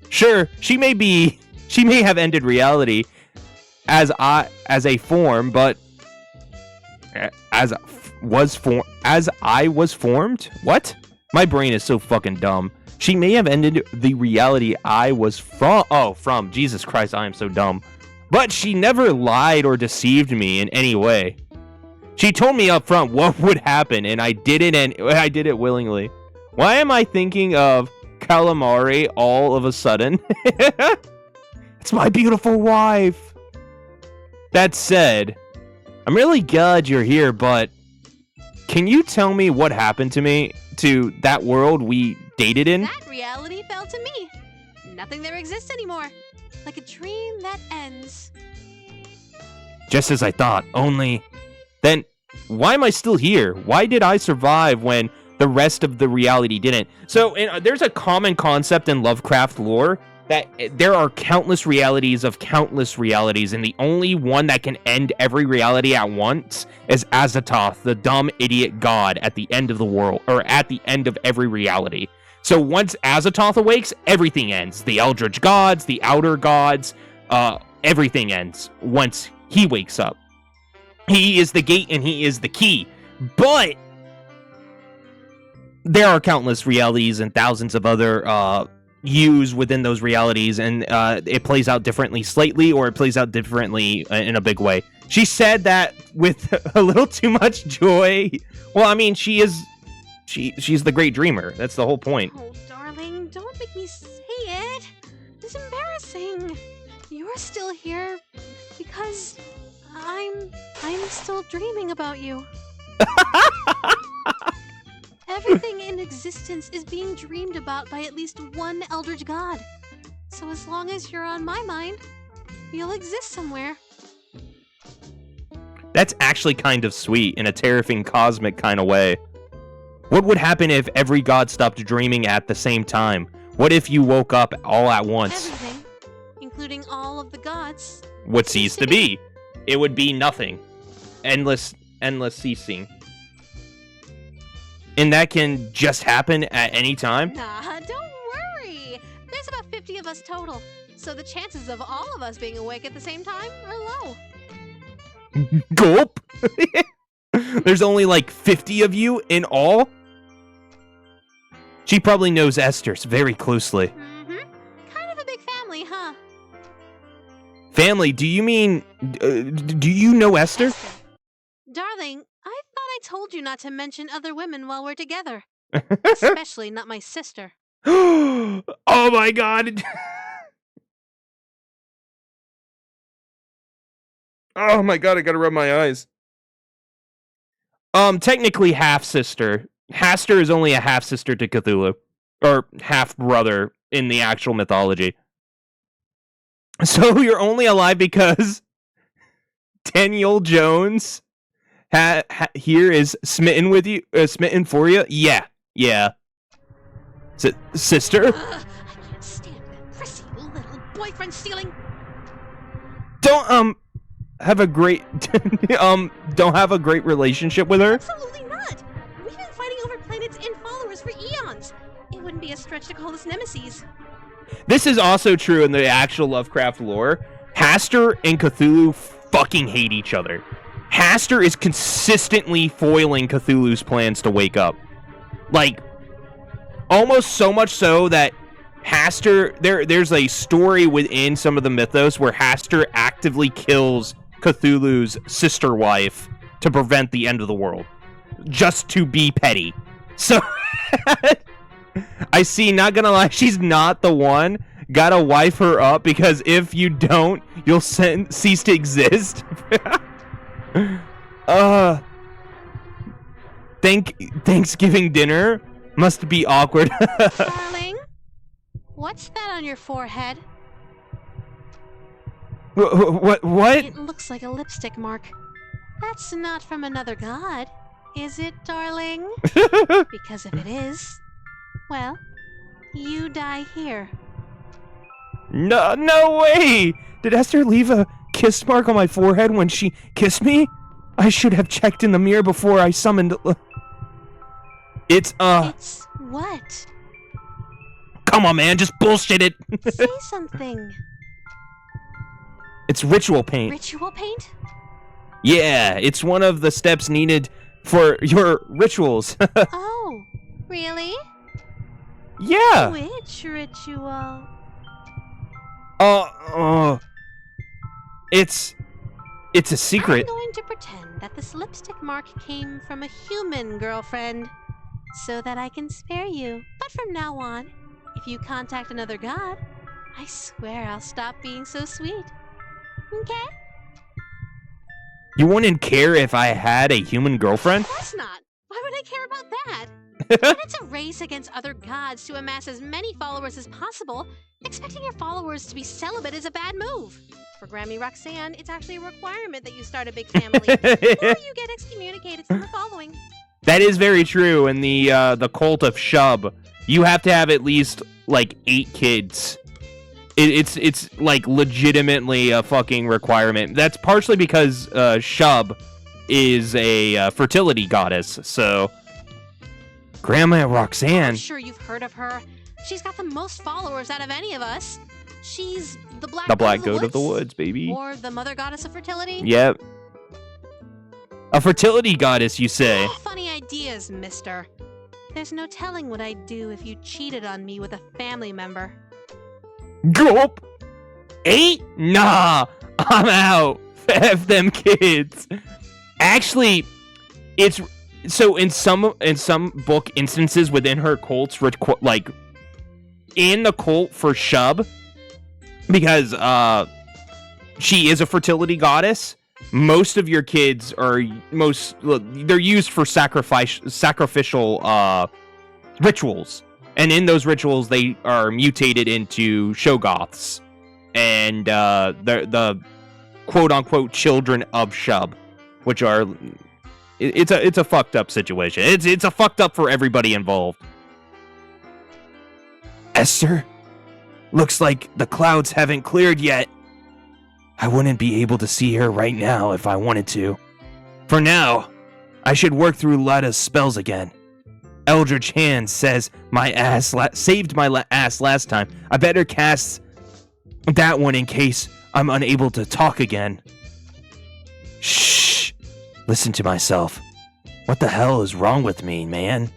Sure, she may have ended reality as a form, but as I was formed? What? My brain is so fucking dumb. She may have ended the reality I was from. Oh, from. Jesus Christ, I am so dumb. But she never lied or deceived me in any way. She told me up front what would happen, and I did it willingly. Why am I thinking of calamari all of a sudden. It's my beautiful wife. That said, I'm really glad you're here, but can you tell me what happened to me, to that world we dated in? That reality fell to me. Nothing there exists anymore. Like a dream that ends. Just as I thought, only... Then, why am I still here? Why did I survive when the rest of the reality didn't? So, there's a common concept in Lovecraft lore that there are countless realities of countless realities, and the only one that can end every reality at once is Azathoth, the dumb idiot god at the end of the world, or at the end of every reality. So once Azathoth awakes, everything ends. The Eldritch gods, the Outer gods, everything ends once he wakes up. He is the gate and he is the key. But there are countless realities and thousands of other yous within those realities, and it plays out differently slightly, or it plays out differently in a big way. She said that with a little too much joy. Well, I mean, she's the great dreamer. That's the whole point. Oh, darling, don't make me say it. It's embarrassing. You're still here because I'm still dreaming about you. Everything in existence is being dreamed about by at least one Eldritch God. So as long as you're on my mind, you'll exist somewhere. That's actually kind of sweet in a terrifying cosmic kind of way. What would happen if every god stopped dreaming at the same time? What if you woke up all at once? Everything, including all of the gods, Would cease to be. It would be nothing. Endless ceasing. And that can just happen at any time? Nah, don't worry. There's about 50 of us total, so the chances of all of us being awake at the same time are low. Gulp! There's only like 50 of you in all? She probably knows Esther's very closely. Mm-hmm. Kind of a big family, huh? Family, do you mean... do you know Esther? Darling, I thought I told you not to mention other women while we're together. Especially not my sister. Oh my god! Oh my god, I gotta rub my eyes. Technically half-sister. Hastur is only a half-sister to Cthulhu. Or half-brother in the actual mythology. So you're only alive because Daniel Jones here is smitten with you, smitten for you? Yeah. Sister? I can't stand that prissy little boyfriend stealing. Don't, have a great, don't have a great relationship with her? Absolutely not. We've been fighting over planets and followers for eons. It wouldn't be a stretch to call us nemesis. This is also true in the actual Lovecraft lore. Hastur and Cthulhu fucking hate each other. Hastur is consistently foiling Cthulhu's plans to wake up. Like, almost so much so that Hastur, there's a story within some of the mythos where Hastur actively kills Cthulhu's sister wife to prevent the end of the world. Just to be petty. So, I see, not gonna lie, she's not the one. Gotta wife her up, because if you don't, you'll cease to exist. Thanksgiving dinner must be awkward. Darling, what's that on your forehead? What? It looks like a lipstick mark. That's not from another god, is it, darling? Because if it is, well, you die here. No way! Did Esther leave a kiss mark on my forehead when she kissed me? I should have checked in the mirror before I summoned... It's what? Come on, man, just bullshit it! Say something. It's ritual paint. Ritual paint? Yeah, it's one of the steps needed for your rituals. Oh, really? Yeah! Which ritual? It's a secret. I'm going to pretend that this lipstick mark came from a human girlfriend, so that I can spare you. But from now on, if you contact another god, I swear I'll stop being so sweet. Okay? You wouldn't care if I had a human girlfriend? Of course not. Why would I care about that? When it's a race against other gods to amass as many followers as possible, expecting your followers to be celibate is a bad move. For Grammy Roxanne, it's actually a requirement that you start a big family, or you get excommunicated from the following. That is very true. In the cult of Shub, you have to have at least like 8 kids. It's like legitimately a fucking requirement. That's partially because Shub is a fertility goddess. So, Grandma Roxanne. I'm sure you've heard of her. She's got the most followers out of any of us. She's the black goat of the woods, baby. Or the mother goddess of fertility. Yep. A fertility goddess, you say? Funny ideas, mister. There's no telling what I'd do if you cheated on me with a family member. Gulp! 8? Nah, I'm out. F them kids. Actually, it's so in some book instances within her cults, like in the cult for Shub, because she is a fertility goddess. Most of your kids are they're used for sacrificial rituals. And in those rituals, they are mutated into Shoggoths, and the quote-unquote children of Shub, which are it's a fucked up situation. It's a fucked up for everybody involved. Esther, looks like the clouds haven't cleared yet. I wouldn't be able to see her right now if I wanted to. For now, I should work through Lada's spells again. Eldritch Hand says my ass saved my ass last time. I better cast that one in case I'm unable to talk again. Shh! Listen to myself. What the hell is wrong with me, man?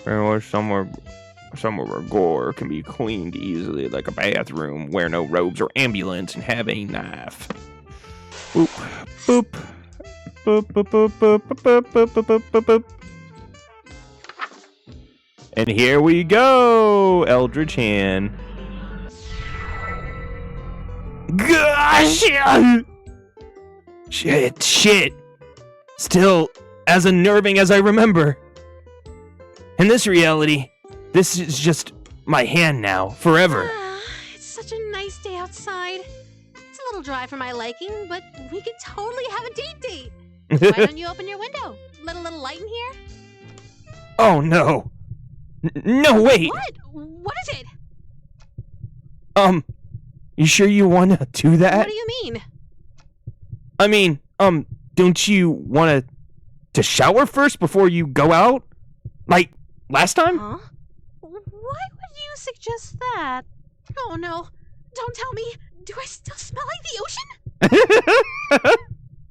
Or somewhere where gore can be cleaned easily, like a bathroom, wear no robes or ambulance, and have a knife. Boop, boop, boop, boop, boop, boop, boop, boop, boop, boop, boop, boop. And here we go, Eldritch Hand. Gosh! Shit. Still as unnerving as I remember. In this reality, this is just my hand now, forever. It's such a nice day outside. It's a little dry for my liking, but we could totally have a date. Why don't you open your window? Let a little light in here? Oh, no. No, wait. What? What is it? You sure you want to do that? What do you mean? I mean, don't you want to shower first before you go out? Like, last time? Huh? Why would you suggest that? Oh no, don't tell me. Do I still smell like the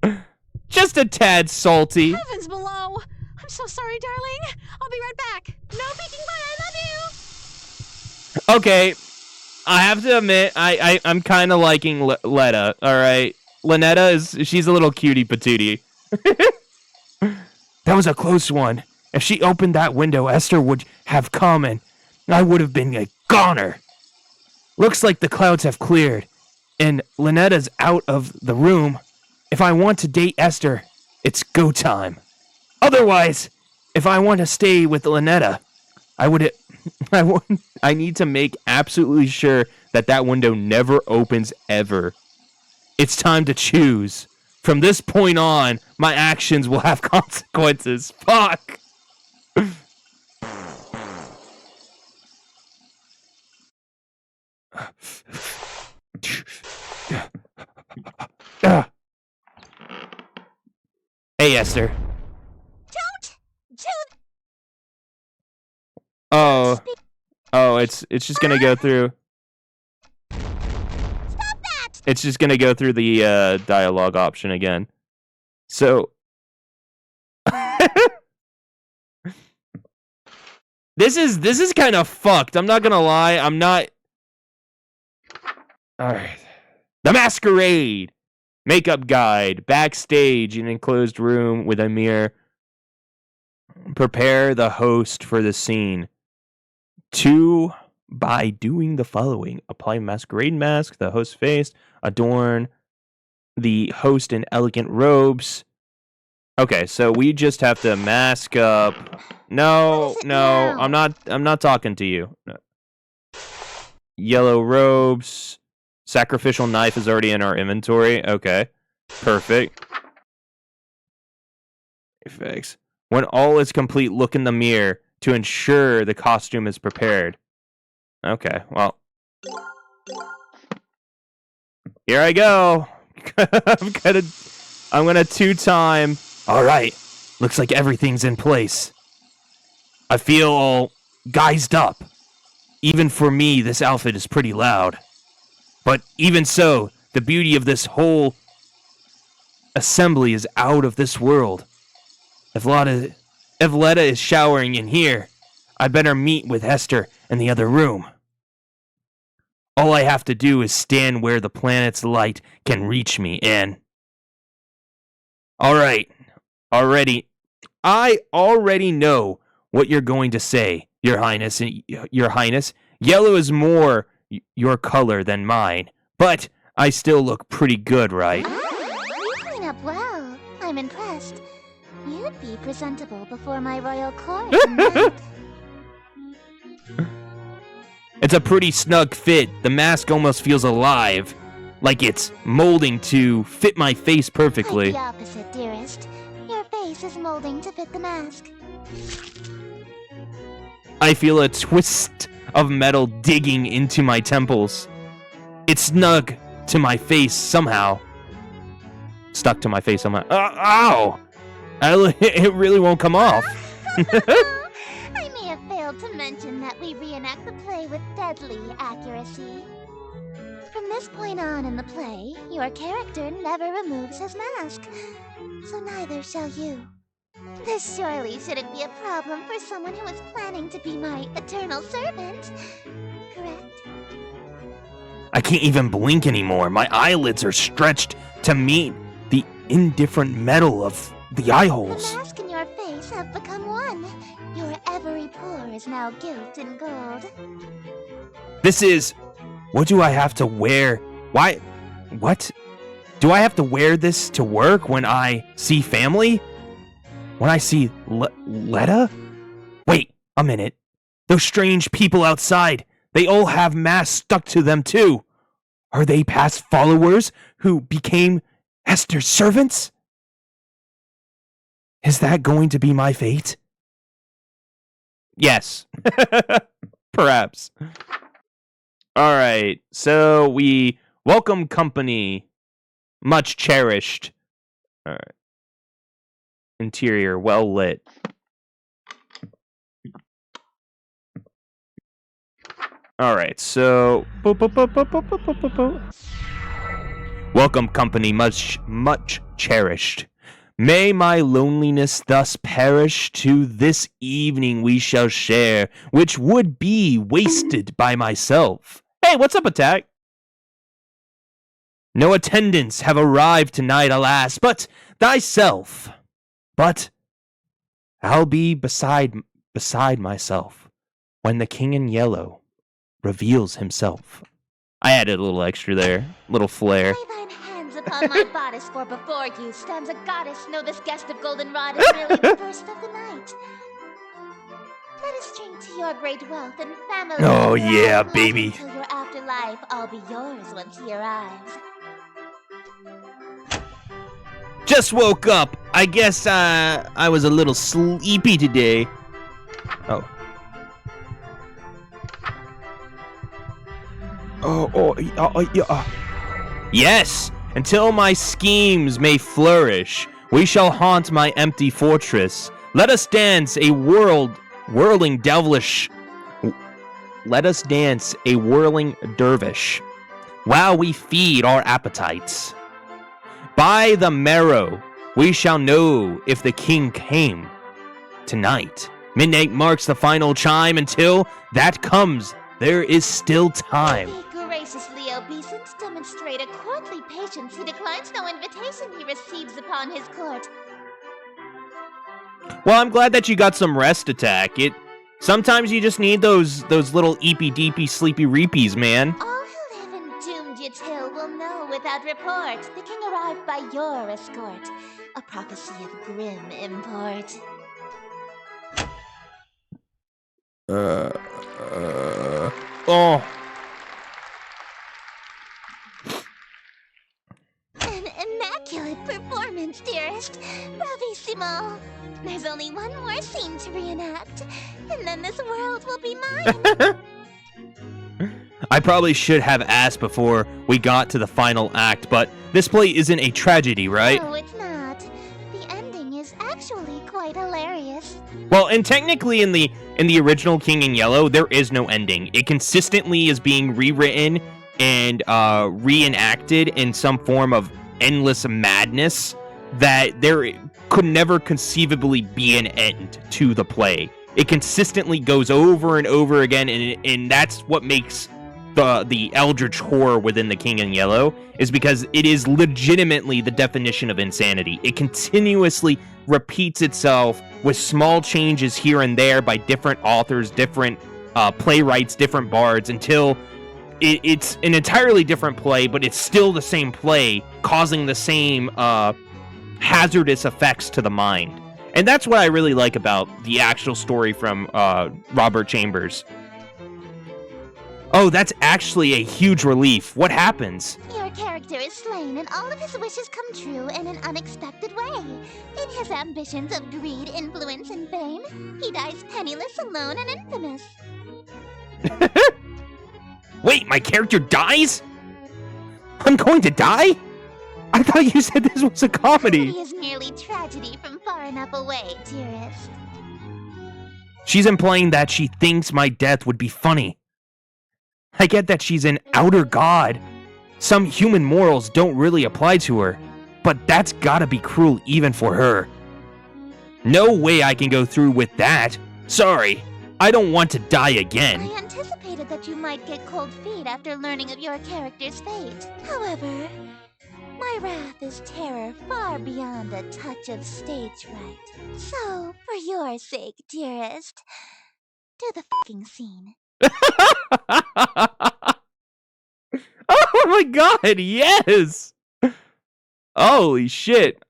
ocean? Just a tad salty. Heavens below. I'm so sorry, darling. I'll be right back. No peeking bye, I love you. Okay, I have to admit, I'm kind of liking Letta, alright? Lynetta she's a little cutie patootie. That was a close one. If she opened that window, Esther would have come and I would have been a goner. Looks like the clouds have cleared and Lynetta's out of the room. If I want to date Esther, it's go time. Otherwise, if I want to stay with Lynetta, I need to make absolutely sure that window never opens ever. It's time to choose. From this point on, my actions will have consequences. Fuck! Hey, Esther. Don't do Oh, it's just gonna go through. Stop that! It's just gonna go through the dialogue option again. So this is kind of fucked. I'm not gonna lie. I'm not. All right. The Masquerade. Makeup guide. Backstage, an enclosed room with a mirror. Prepare the host for the scene. By doing the following. Apply masquerade mask, the host's face. Adorn the host in elegant robes. Okay, so we just have to mask up. No, I'm not talking to you. No. Yellow robes. Sacrificial knife is already in our inventory. Okay. Perfect. Effects. When all is complete, look in the mirror to ensure the costume is prepared. Okay, well. Here I go. I'm gonna two-time. All right. Looks like everything's in place. I feel all guised up. Even for me, this outfit is pretty loud. But even so, the beauty of this whole assembly is out of this world. If Letta is showering in here, I better meet with Hester in the other room. All I have to do is stand where the planet's light can reach me, and... Alright. I already know what you're going to say, Your Highness. Yellow is more your color than mine, but I still look pretty good, right? You clean up well. I'm impressed. You'd be presentable before my royal court. It's a pretty snug fit. The mask almost feels alive, like it's molding to fit my face perfectly. Quite the opposite, dearest. Your face is molding to fit the mask. I feel a twist of metal digging into my temples. It's snug to my face somehow. Stuck to my face somehow. Ow! It really won't come off. I may have failed to mention that we reenact the play with deadly accuracy. From this point on in the play, your character never removes his mask, so neither shall you. This surely shouldn't be a problem for someone who is planning to be my eternal servant, correct? I can't even blink anymore. My eyelids are stretched to meet the indifferent metal of the eye holes. The mask and your face have become one. Your every pore is now gilt in gold. This is... What do I have to wear? Why? What? Do I have to wear this to work when I see family? When I see Letta? Wait, a minute. Those strange people outside, they all have masks stuck to them too. Are they past followers who became Hester's servants? Is that going to be my fate? Yes. Perhaps. Alright, so we welcome company. Much cherished. Alright. Interior, well lit. Alright, so... Welcome company, much cherished. May my loneliness thus perish to this evening we shall share, which would be wasted by myself. Hey, what's up, Attack? No attendants have arrived tonight, alas, but thyself. But I'll be beside myself when the king in yellow reveals himself. I added a little extra there, little flair. Lay thine hands upon my bodice, for before you stands a goddess. Know this guest of goldenrod is merely the first of the night. Let us drink to your great wealth and family. Oh yeah, baby. Until your afterlife, I'll be yours once he arrives. Just woke up. I guess I was a little sleepy today. Oh. Yes, until my schemes may flourish, we shall haunt my empty fortress. Let us dance a whirling dervish. Let us dance a whirling dervish, while we feed our appetites. By the marrow, we shall know if the king came tonight. Midnight marks the final chime. Until that comes, there is still time. Be graciously obeisant to demonstrate a courtly patience, he declines no invitation he receives upon his court. Well, I'm glad that you got some rest, Attack. Sometimes you just need those little eepy-deepy sleepy-reepies, man. All who live in doomed Yatil will know without report the king arrived by your escort, a prophecy of grim import. Oh. An immaculate performance, dearest. Bravissimo. There's only one more scene to reenact, and then this world will be mine. I probably should have asked before we got to the final act, but this play isn't a tragedy, right? No, it's not. The ending is actually quite hilarious. Well, and technically in the original King in Yellow, there is no ending. It consistently is being rewritten and reenacted in some form of endless madness that there could never conceivably be an end to the play. It consistently goes over and over again, and that's what makes the eldritch horror within the King in Yellow, is because it is legitimately the definition of insanity. It continuously repeats itself with small changes here and there by different authors, different playwrights, different bards, until it's an entirely different play, but it's still the same play, causing the same hazardous effects to the mind. And that's what I really like about the actual story from Robert Chambers. Oh, that's actually a huge relief. What happens? Your character is slain and all of his wishes come true in an unexpected way. In his ambitions of greed, influence, and fame, he dies penniless, alone, and infamous. Wait, my character dies? I'm going to die? I thought you said this was a comedy. Comedy is merely tragedy from far enough away, dearest. She's implying that she thinks my death would be funny. I get that she's an outer god. Some human morals don't really apply to her, but that's gotta be cruel even for her. No way I can go through with that. Sorry, I don't want to die again. I anticipated that you might get cold feet after learning of your character's fate. However, my wrath is terror far beyond a touch of stage fright. So, for your sake, dearest, do the fucking scene. Oh my god, yes! Holy shit.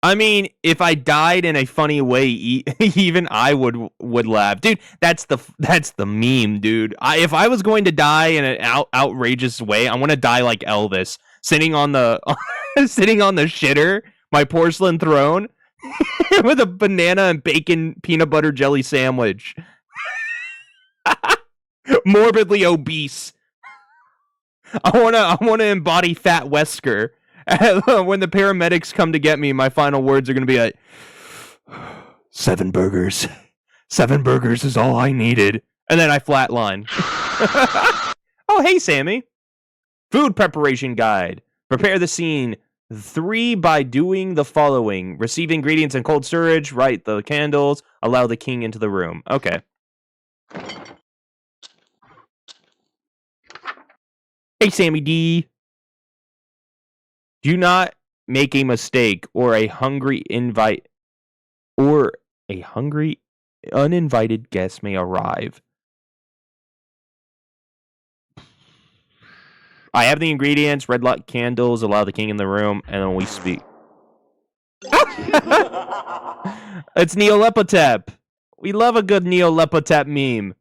I mean, if I died in a funny way, even I would laugh, dude. That's the meme, dude. If I was going to die in an outrageous way, I want to die like Elvis, sitting on the sitting on the shitter, my porcelain throne, with a banana and bacon peanut butter jelly sandwich, morbidly obese. I wanna embody Fat Wesker. When the paramedics come to get me, my final words are going to be like, 7 burgers. 7 burgers is all I needed. And then I flatline. Oh, hey, Sammy. Food preparation guide. Prepare the scene 3 by doing the following. Receive ingredients in cold storage. Light the candles. Allow the king into the room. Okay. Hey, Sammy D. Do not make a mistake, or a hungry uninvited guest may arrive. I have the ingredients, red light candles, allow the king in the room, and then we speak. It's Neolepotep. We love a good Neolepotep meme.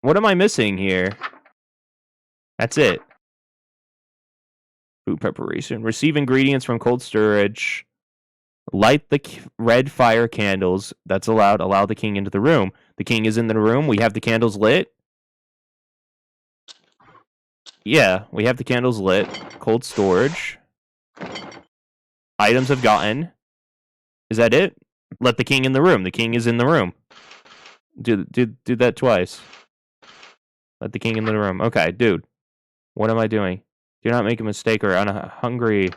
What am I missing here? That's it. Food preparation. Receive ingredients from cold storage. Light the red fire candles. That's allowed. Allow the king into the room. The king is in the room. We have the candles lit. Yeah, we have the candles lit. Cold storage. Items have gotten. Is that it? Let the king in the room. The king is in the room. Do that twice. Let the king in the room. Okay, dude. What am I doing? Do not make a mistake, or I'm hungry.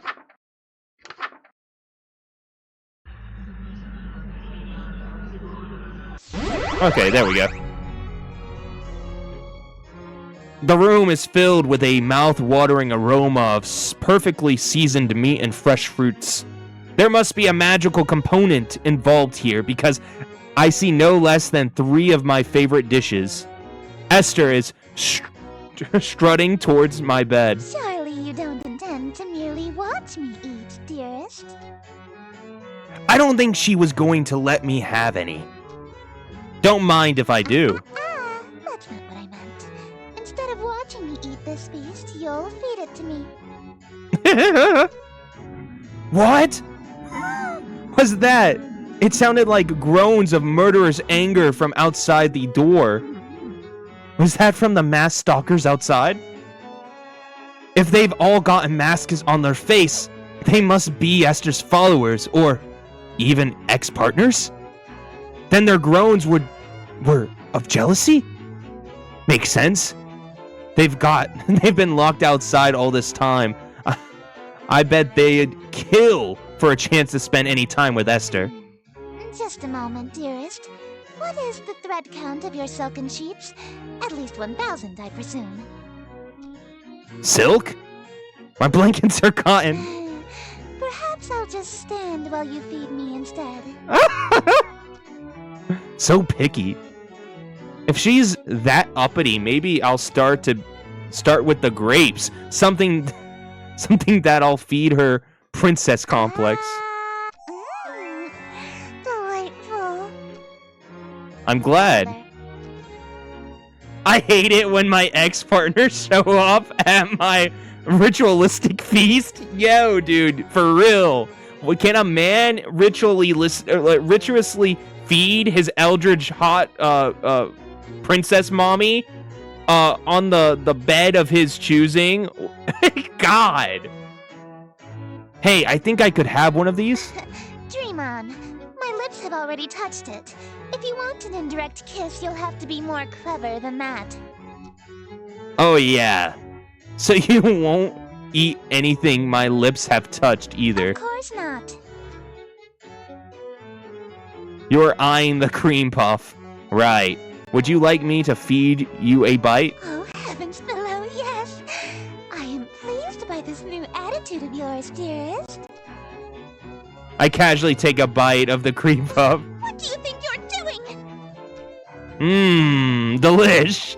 Okay, there we go. The room is filled with a mouth-watering aroma of perfectly seasoned meat and fresh fruits. There must be a magical component involved here because I see no less than 3 of my favorite dishes. Esther is strutting towards my bed. Surely you don't intend to merely watch me eat, dearest. I don't think she was going to let me have any. Don't mind if I do. That's not what I meant. Instead of watching me eat this feast, you'll feed it to me. What was that? It sounded like groans of murderous anger from outside the door. Was that from the masked stalkers outside? If they've all gotten masks on their face, they must be Esther's followers, or even ex-partners? Then their groans were of jealousy? Makes sense. They've been locked outside all this time. I bet they'd kill for a chance to spend any time with Esther. Just a moment, dearest. What is the thread count of your silken sheets? At least 1,000, I presume. Silk? My blankets are cotton. Perhaps I'll just stand while you feed me instead. So picky. If she's that uppity, maybe I'll start with the grapes. Something that I'll feed her princess complex. Delightful. I'm glad. I hate it when my ex-partners show up at my ritualistic feast. Yo, dude, for real. Can a man ritualously feed his eldritch hot princess mommy on the bed of his choosing? God. Hey, I think I could have one of these. Dream on. My lips have already touched it. If you want an indirect kiss, you'll have to be more clever than that. Oh yeah. So you won't eat anything my lips have touched either. Of course not. You're eyeing the cream puff. Right. Would you like me to feed you a bite? Oh, heavens below, yes. I am pleased by this new attitude of yours, dearest. I casually take a bite of the cream puff. What do you think you're doing? Delish.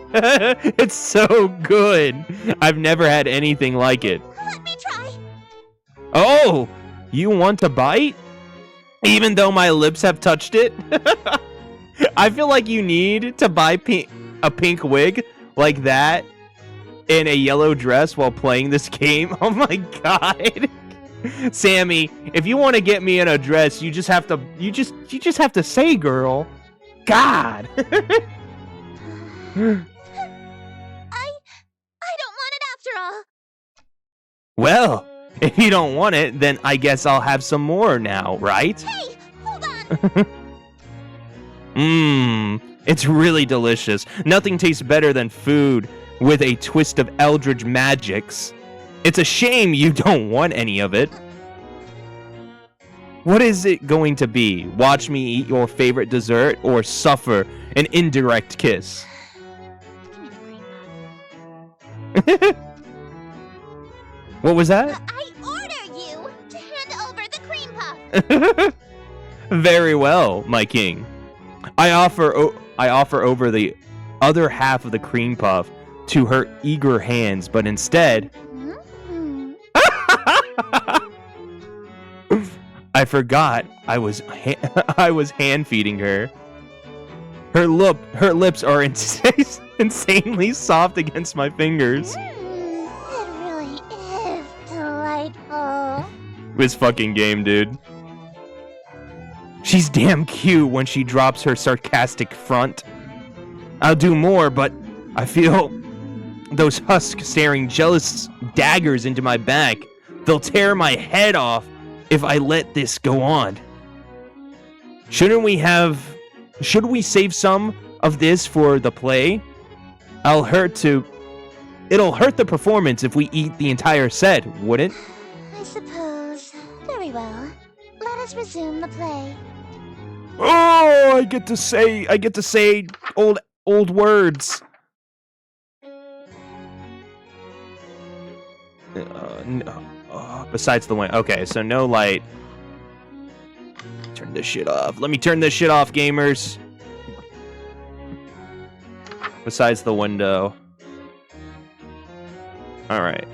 It's so good. I've never had anything like it. Let me try. Oh, you want to bite? Even though my lips have touched it? I feel like you need to buy a pink wig like that in a yellow dress while playing this game. Oh my god. Sammy, if you want to get me in a dress, you just have to have to say, girl. God. I don't want it after all. Well, if you don't want it, then I guess I'll have some more now, right? Hey, hold on. It's really delicious. Nothing tastes better than food with a twist of eldritch magics. It's a shame you don't want any of it. What is it going to be? Watch me eat your favorite dessert or suffer an indirect kiss? Give me the cream puff. What was that? I order you to hand over the cream puff. Very well, my king. I offer over the other half of the cream puff to her eager hands, but instead... I forgot I was hand feeding her. Her lips are insanely soft against my fingers. It really is delightful. This fucking game, dude. She's damn cute when she drops her sarcastic front. I'll do more, but I feel those husks staring jealous daggers into my back. They'll tear my head off if I let this go on. Should we save some of this for the play? It'll hurt the performance if we eat the entire set, wouldn't? I suppose. Very well. Let us resume the play. Oh, I get to say old words. No. Besides the wind. Okay, so no light. Turn this shit off. Let me turn this shit off, gamers. Besides the window. Alright.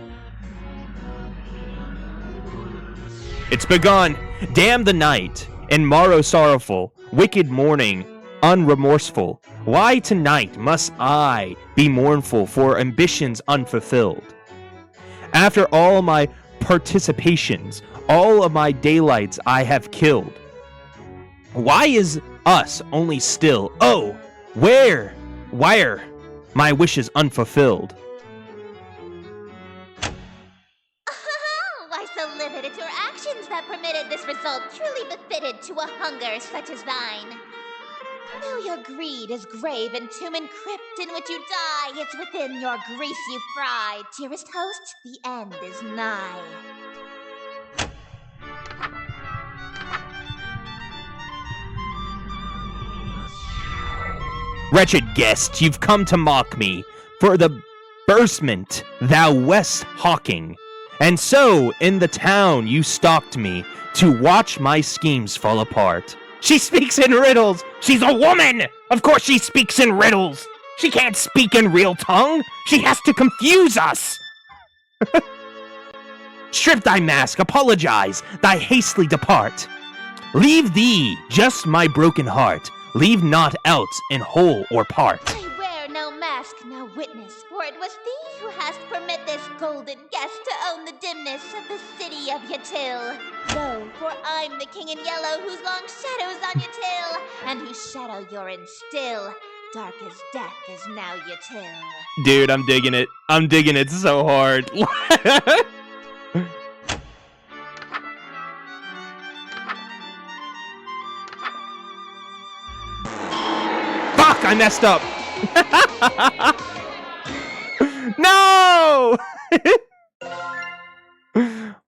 It's begun. Damn the night, and morrow sorrowful, wicked morning, unremorseful. Why tonight must I be mournful for ambitions unfulfilled? After all my participations, all of my daylights I have killed. Why is us only still? Oh, why are my wishes unfulfilled? Why so limited to actions that permitted this result truly befitted to a hunger such as thine? Though your greed is grave and tomb and crypt in which you die, it's within your grease you fry. Dearest host, the end is nigh. Wretched guest, you've come to mock me for the bursement thou west hawking. And so, in the town you stalked me to watch my schemes fall apart. She speaks in riddles! She's a woman! Of course she speaks in riddles! She can't speak in real tongue! She has to confuse us! Strip thy mask, apologize, thy hastily depart. Leave thee just my broken heart. Leave naught else in whole or part. I wear no mask, no witness, for it was thee who hast permit this golden guest to own the dimness of the city of Yatil. Lo, for I'm the king in yellow whose long shadow's on Yatil, and whose shadow you're in still. Dark as death is now Yatil. Dude, I'm digging it. I'm digging it so hard. Fuck, I messed up. No!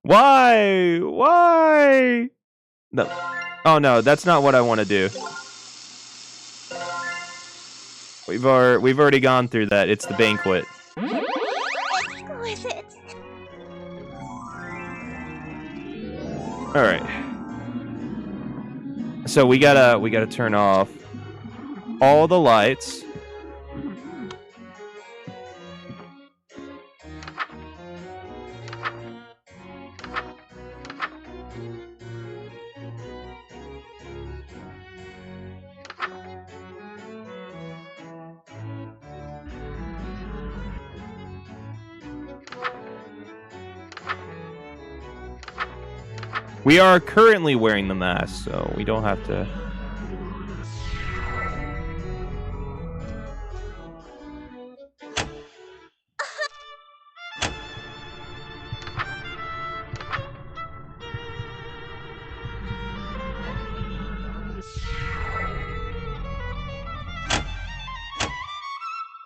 Why? Why? No. Oh no, that's not what I want to do. We've already gone through that. It's the banquet. Exquisite. All right. So we gotta turn off all the lights. We are currently wearing the mask, so we don't have to.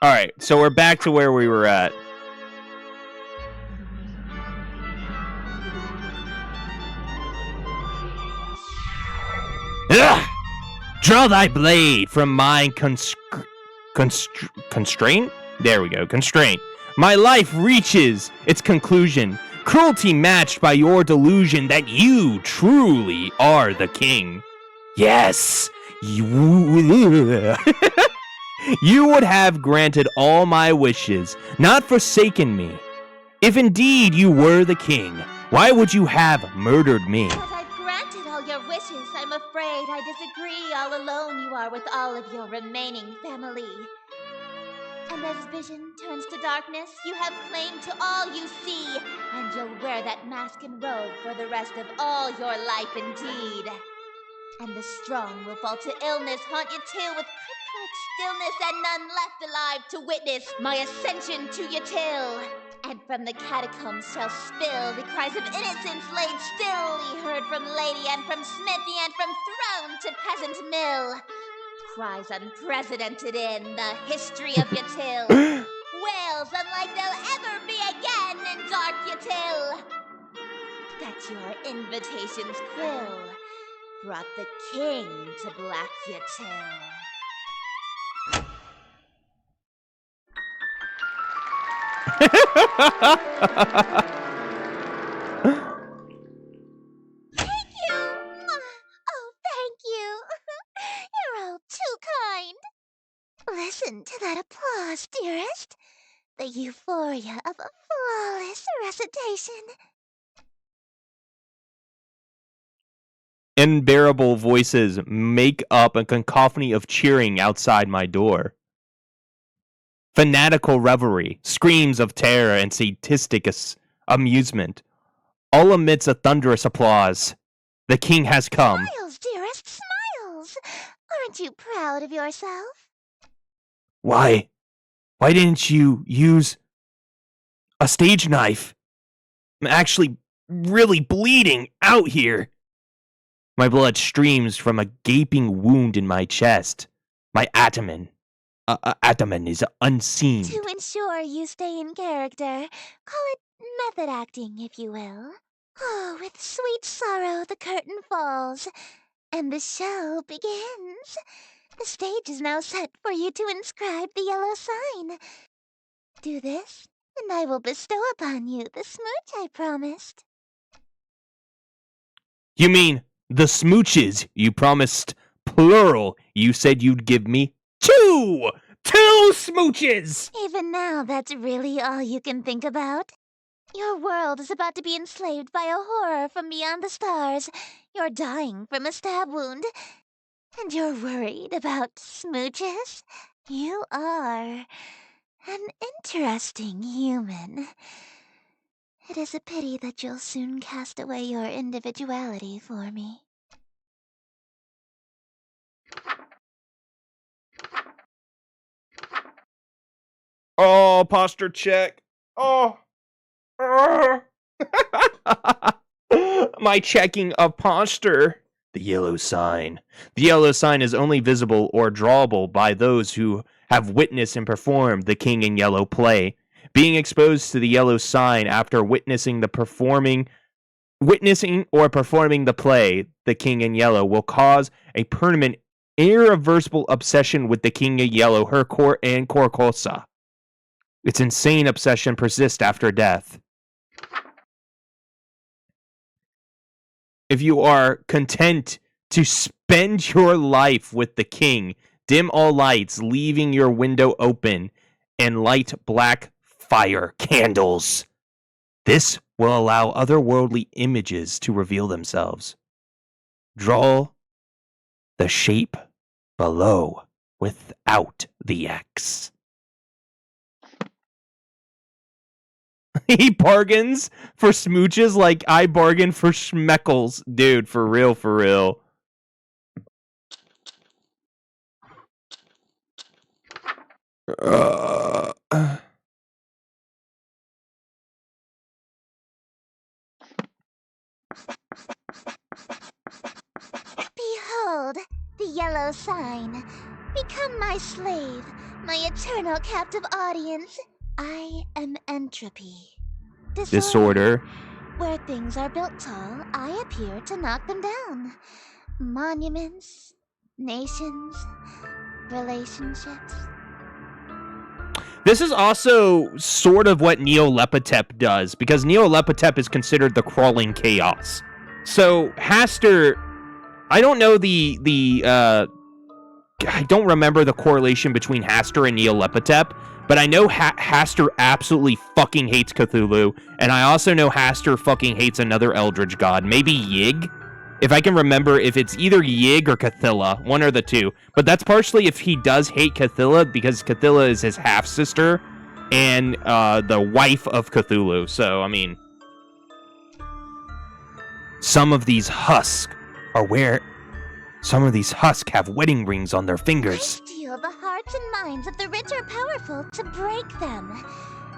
All right, so we're back to where we were at. Ugh! Draw thy blade from mine constraint? There we go, constraint. My life reaches its conclusion. Cruelty matched by your delusion that you truly are the king. Yes, you... You would have granted all my wishes, not forsaken me. If indeed you were the king, why would you have murdered me? As I've granted all your wishes, I'm afraid I disagree. All alone you are with all of your remaining family. And as vision turns to darkness, you have claim to all you see, and you'll wear that mask and robe for the rest of all your life indeed. And the strong will fall to illness, haunt you till with crypt-like stillness, and none left alive to witness my ascension to Yatil. And from the catacombs shall spill the cries of innocence laid still, heard from lady and from smithy and from throne to peasant mill. Cries unprecedented in the history of Yatil. Wails unlike they'll ever be again in dark Yatil. That your invitations quill. brought the king to Black Yatil. Thank you! Oh, thank you! You're all too kind. Listen to that applause, dearest. The euphoria of a flawless recitation. Unbearable voices make up a cacophony of cheering outside my door. Fanatical revelry, screams of terror, and sadistic amusement, all amidst a thunderous applause. The king has come. Smiles, dearest, smiles! Aren't you proud of yourself? Why didn't you use a stage knife? I'm actually really bleeding out here. My blood streams from a gaping wound in my chest. My abdomen is unseen. To ensure you stay in character, call it method acting, if you will. Oh, with sweet sorrow the curtain falls, and the show begins. The stage is now set for you to inscribe the yellow sign. Do this, and I will bestow upon you the smooch I promised. You mean the smooches you promised, plural? You said you'd give me two smooches! Even now, that's really all you can think about? Your world is about to be enslaved by a horror from beyond the stars. You're dying from a stab wound. And you're worried about smooches? You are an interesting human. It is a pity that you'll soon cast away your individuality for me. Oh, posture check. Oh. My checking of posture. The yellow sign. The yellow sign is only visible or drawable by those who have witnessed and performed the King in Yellow play. Being exposed to the yellow sign after witnessing or performing the play, The King in Yellow, will cause a permanent, irreversible obsession with the King in Yellow, her court, and Carcosa. Its insane obsession persists after death. If you are content to spend your life with the king, dim all lights, leaving your window open, and light black fire candles. This will allow otherworldly images to reveal themselves. Draw the shape below without the X. He bargains for smooches like I bargain for schmeckles. Dude, for real, for real. Behold, the yellow sign. Become my slave, my eternal captive audience. I am entropy. Disorder. Where things are built tall, I appear to knock them down. Monuments, nations, relationships. This is also sort of what Neolepetep does, because Neolepetep is considered the crawling chaos. So Hastur, I don't know I don't remember the correlation between Hastur and Neolepetep, but I know Hastur absolutely fucking hates Cthulhu, and I also know Hastur fucking hates another Eldritch god, maybe Yig? If I can remember if it's either Yig or Cthulhu, one or the two. But that's partially if he does hate Cthulhu, because Cthulhu is his half-sister, and the wife of Cthulhu, so, I mean... Some of these husks have wedding rings on their fingers. I steal the hearts and minds of the rich or powerful to break them,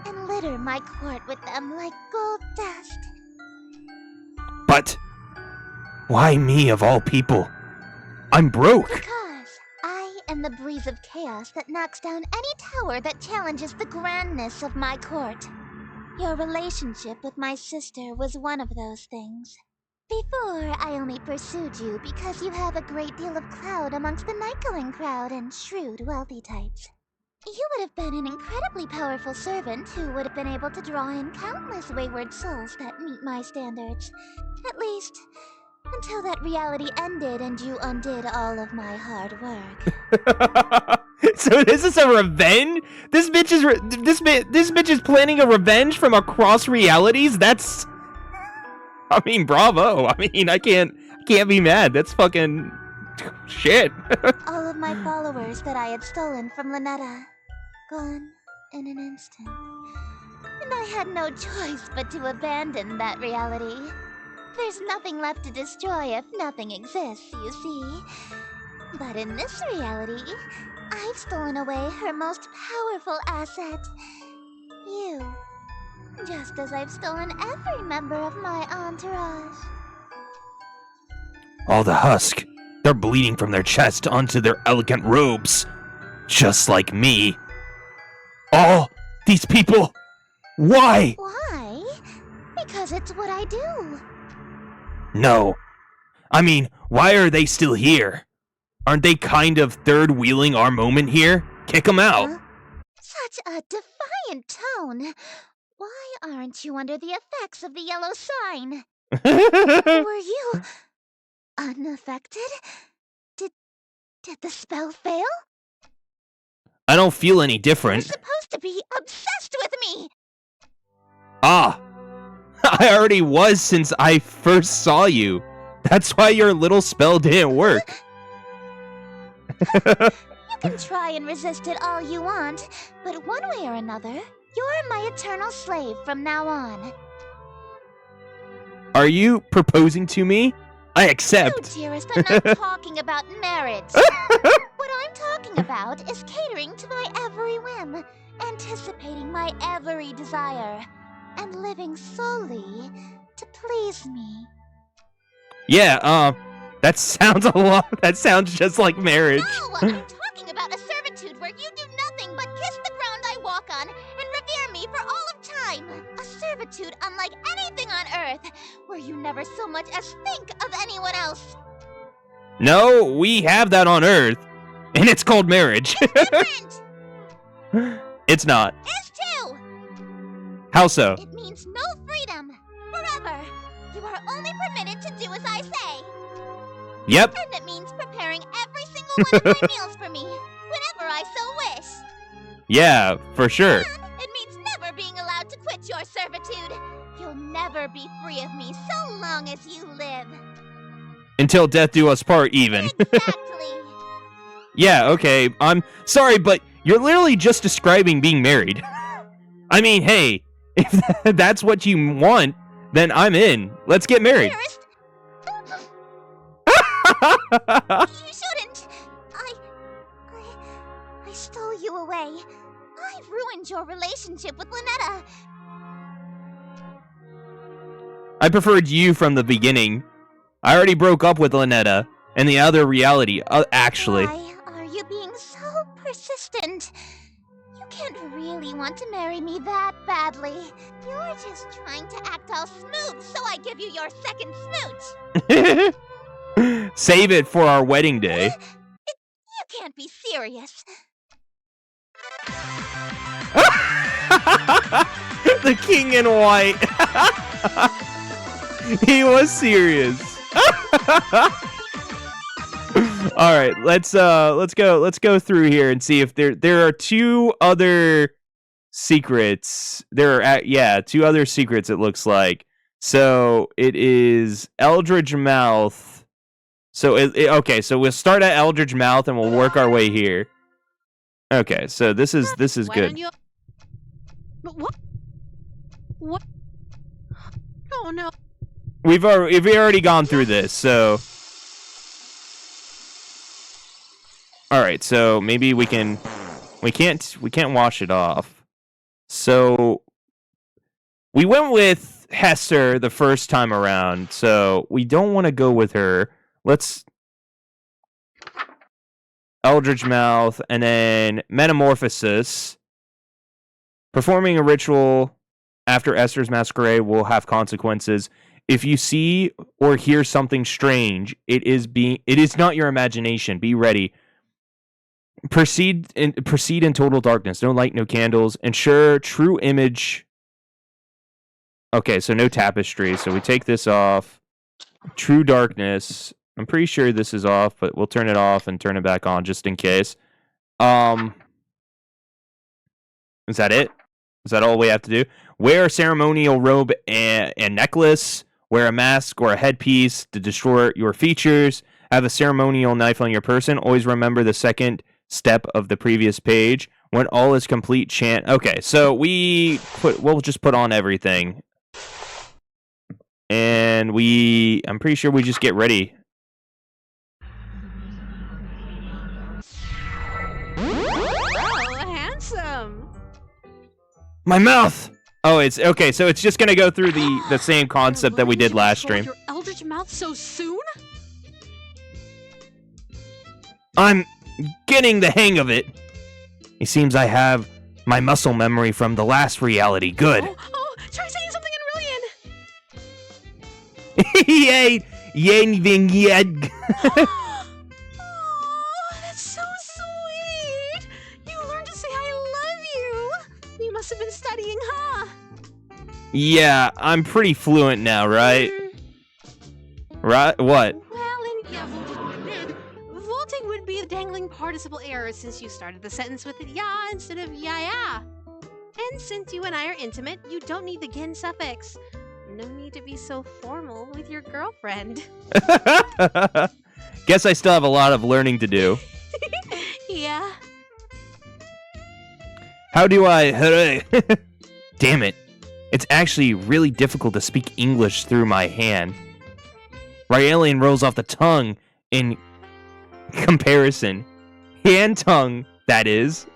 and litter my court with them like gold dust. But why me of all people? I'm broke. Because I am the breeze of chaos that knocks down any tower that challenges the grandness of my court. Your relationship with my sister was one of those things. Before, I only pursued you because you have a great deal of clout amongst the night-going crowd and shrewd, wealthy types. You would have been an incredibly powerful servant who would have been able to draw in countless wayward souls that meet my standards. At least, until that reality ended and you undid all of my hard work. So this is a revenge? This bitch is this bitch is planning a revenge from across realities? That's, I mean, bravo. I mean, I can't be mad. That's fucking shit. All of my followers that I had stolen from Lynetta, gone in an instant. And I had no choice but to abandon that reality. There's nothing left to destroy if nothing exists, you see. But in this reality, I've stolen away her most powerful asset. You. Just as I've stolen every member of my entourage. All the husk. They're bleeding from their chest onto their elegant robes. Just like me. All these people. Why? Why? Because it's what I do. No. I mean, why are they still here? Aren't they kind of third-wheeling our moment here? Kick them out. Huh? Such a defiant tone. Why aren't you under the effects of the yellow sign? Were you unaffected? Did the spell fail? I don't feel any You're different. supposed to be obsessed with me! Ah. I already was since I first saw you. That's why your little spell didn't work. You can try and resist it all you want, but one way or another, you're my eternal slave from now on. Are you proposing to me? I No, accept. dearest, I'm not talking about marriage. What I'm talking about is catering to my every whim, anticipating my every desire, and living solely to please me. Yeah, that sounds a lot. That sounds just like marriage. No, I'm talking about a servitude where you do nothing but kiss the ground I walk on and revere me for all of time. A servitude unlike anything on Earth, where you never so much as think of anyone else. No, we have that on Earth, and it's called marriage. Different! It's not. Is too! How so? It means no freedom. Forever. You are only permitted to do as I say. Yep. And it means preparing every single one of my meals for me, whenever I so wish. Yeah, for sure. And it means never being allowed to quit your servitude. You'll never be free of me so long as you live. Until death do us part, even. Exactly. Yeah, okay. I'm sorry, but you're literally just describing being married. I mean, hey, if that's what you want, then I'm in. Let's get married. Dearest, you shouldn't. I stole you away. I ruined your relationship with Lynetta. I preferred you from the beginning. I already broke up with Lynetta and the other reality, actually. Why are you being so persistent? You can't really want to marry me that badly. You're just trying to act all smooth, so I give you your second smooch. Save it for our wedding day. You can't be serious. The king in white. He was serious. All right, let's go through here and see if there are two other secrets. There are two other secrets, it looks like. So it is Eldritch Mouth. So okay, so we'll start at Eldritch Mouth and we'll work our way here. Okay, so this is Why good. don't you... What? What? Oh no. We've already gone through this, so. All right, so maybe we can't wash it off. So we went with Hester the first time around, so we don't want to go with her. Let's Eldritch Mouth and then Metamorphosis. Performing a ritual after Esther's Masquerade will have consequences. If you see or hear something strange, it is not your imagination. Be ready. Proceed in total darkness. No light, no candles. Ensure true image. Okay, so no tapestry. So we take this off. True darkness. I'm pretty sure this is off, but we'll turn it off and turn it back on just in case. Is that it? Is that all we have to do? Wear a ceremonial robe and necklace. Wear a mask or a headpiece to distort your features. Have a ceremonial knife on your person. Always remember the second step of the previous page. When all is complete, chant. Okay, so we'll just put on everything. And I'm pretty sure we just get ready. Oh, handsome. My mouth! Oh, it's okay, so it's just gonna go through the same concept that we did last stream. Your eldritch mouth so soon? I'm getting the hang of it. It seems I have my muscle memory from the last reality. Good. Oh, try saying something in Yay! Yay! Oh, that's so sweet! You learned to say I love you! You must have been studying, huh? Yeah, I'm pretty fluent now, right? Right? What? Well, vaulting would be a dangling participle error since you started the sentence with ya instead of ya. And since you and I are intimate, you don't need the gin suffix. No need to be so formal with your girlfriend. Guess I still have a lot of learning to do. Yeah. How do I... Damn it. It's actually really difficult to speak English through my hand. Ryalian rolls off the tongue in comparison. Hand-tongue, that is.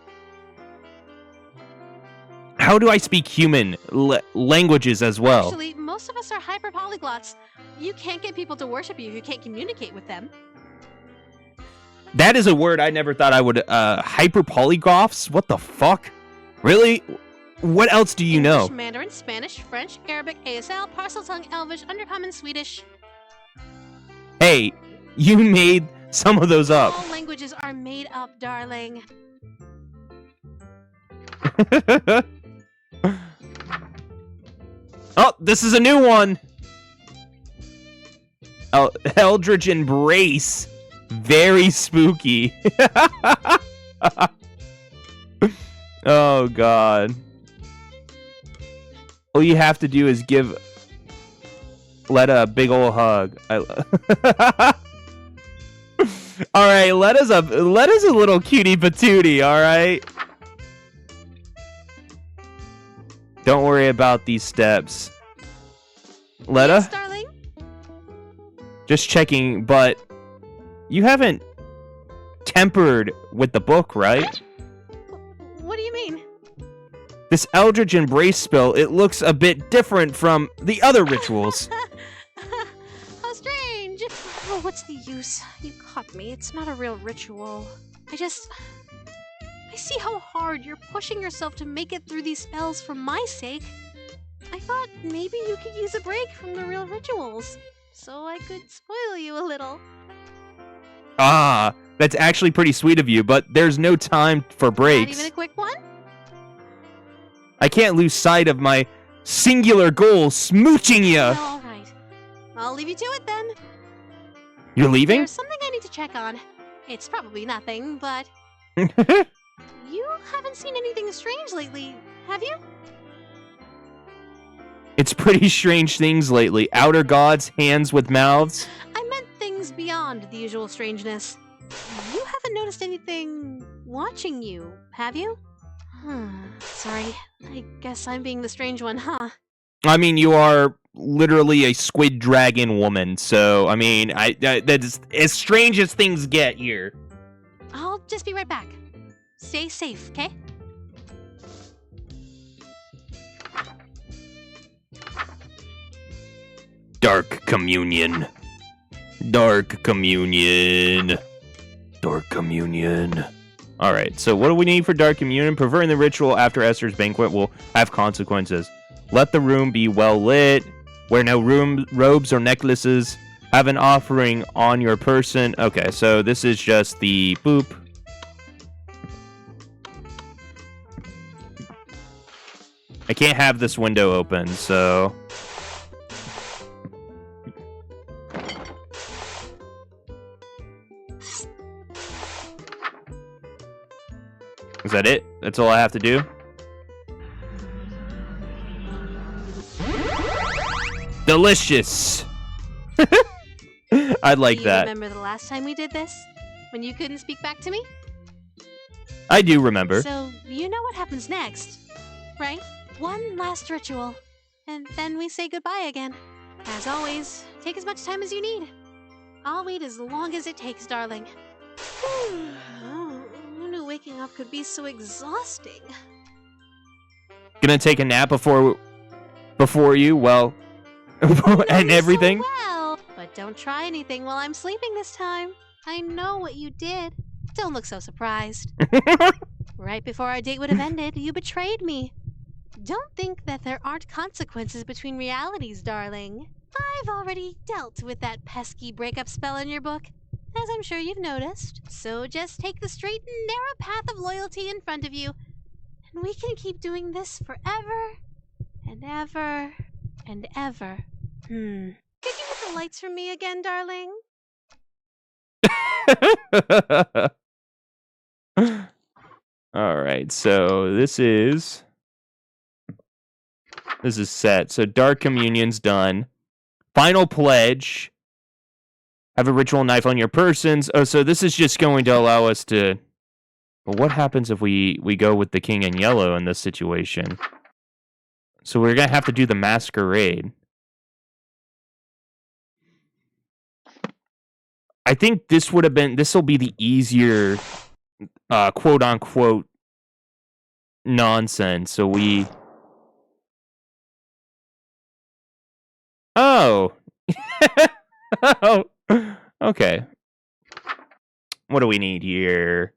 How do I speak human languages as well? Actually, most of us are hyper-polyglots. You can't get people to worship you if you can't communicate with them. That is a word I never thought I would... hyper-polygoths? What the fuck? Really? What else do you know? English, Mandarin, Spanish, French, Arabic, ASL, Parseltongue, Elvish, Undercommon, Swedish. Hey, you made some of those up. All languages are made up, darling. Oh, this is a new one. Eldritch Embrace. Very spooky. Oh, God. All you have to do is give Letta a big ol' hug. Alright, Letta's a little cutie patootie, alright? Don't worry about these steps. Letta? Yes, darling? Just checking, but you haven't tempered with the book, right? What do you mean? This Eldritch Embrace spell, it looks a bit different from the other rituals. How strange. Oh, what's the use? You caught me. It's not a real ritual. I see how hard you're pushing yourself to make it through these spells for my sake. I thought maybe you could use a break from the real rituals, so I could spoil you a little. Ah, that's actually pretty sweet of you, but there's no time for breaks. Not even a quick one? I can't lose sight of my singular goal, smooching ya! Well, alright. I'll leave you to it then. You're leaving? There's something I need to check on. It's probably nothing, but you haven't seen anything strange lately, have you? It's pretty strange things lately. Outer gods, hands with mouths. I meant things beyond the usual strangeness. You haven't noticed anything watching you, have you? Sorry. I guess I'm being the strange one, huh? I mean, you are literally a squid dragon woman, so, I mean, that's as strange as things get here. I'll just be right back. Stay safe, okay? Dark Communion. Dark Communion. Dark Communion. Alright, so what do we need for Dark Communion? Perverting the ritual after Esther's banquet will have consequences. Let the room be well lit. Wear no robes or necklaces. Have an offering on your person. Okay, so this is just the boop. I can't have this window open, so... Is that it? That's all I have to do? Delicious! I'd like Do you that. remember the last time we did this? When you couldn't speak back to me? I do remember. So, you know what happens next, right? One last ritual, and then we say goodbye again. As always, take as much time as you need. I'll wait as long as it takes, darling. Who knew waking up could be so exhausting? Gonna take a nap before you? Well, and everything? So well. But don't try anything while I'm sleeping this time. I know what you did. Don't look so surprised. Right before our date would have ended, you betrayed me. Don't think that there aren't consequences between realities, darling. I've already dealt with that pesky breakup spell in your book, as I'm sure you've noticed. So just take the straight and narrow path of loyalty in front of you, and we can keep doing this forever and ever and ever. Could you hit the lights for me again, darling? Alright, so this is set. So Dark Communion's done. Final Pledge. Have a ritual knife on your persons. Oh, so this is just going to allow us to... Well, what happens if we go with the King in Yellow in this situation? So we're going to have to do the Masquerade. I think this would have been... This will be the easier... quote-unquote nonsense. So we... Oh! Oh! Okay. What do we need here?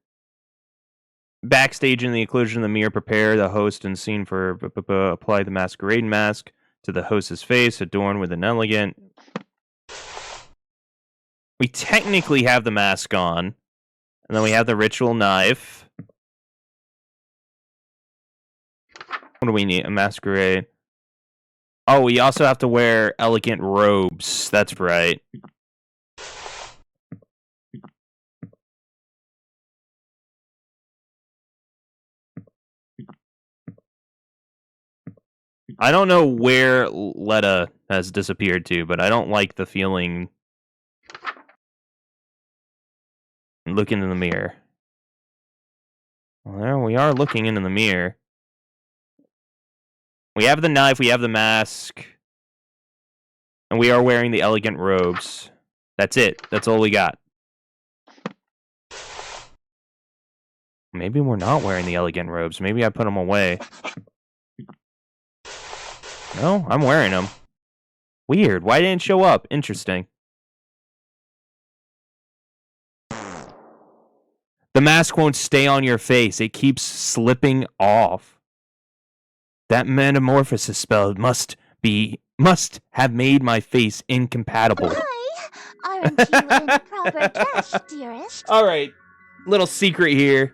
Backstage in the Occlusion of the Mirror, prepare the host and scene for... Apply the Masquerade mask to the host's face, adorned with an elegant... We technically have the mask on. And then we have the ritual knife. What do we need? A masquerade. Oh, we also have to wear elegant robes. That's right. I don't know where Letta has disappeared to, but I don't like the feeling... Looking in the mirror. Well, there we are looking into the mirror. We have the knife, we have the mask. And we are wearing the elegant robes. That's it. That's all we got. Maybe we're not wearing the elegant robes. Maybe I put them away. No, I'm wearing them. Weird. Why didn't it show up? Interesting. The mask won't stay on your face. It keeps slipping off. That metamorphosis spell must have made my face incompatible. Why? Aren't you in proper dress, dearest? Alright, little secret here.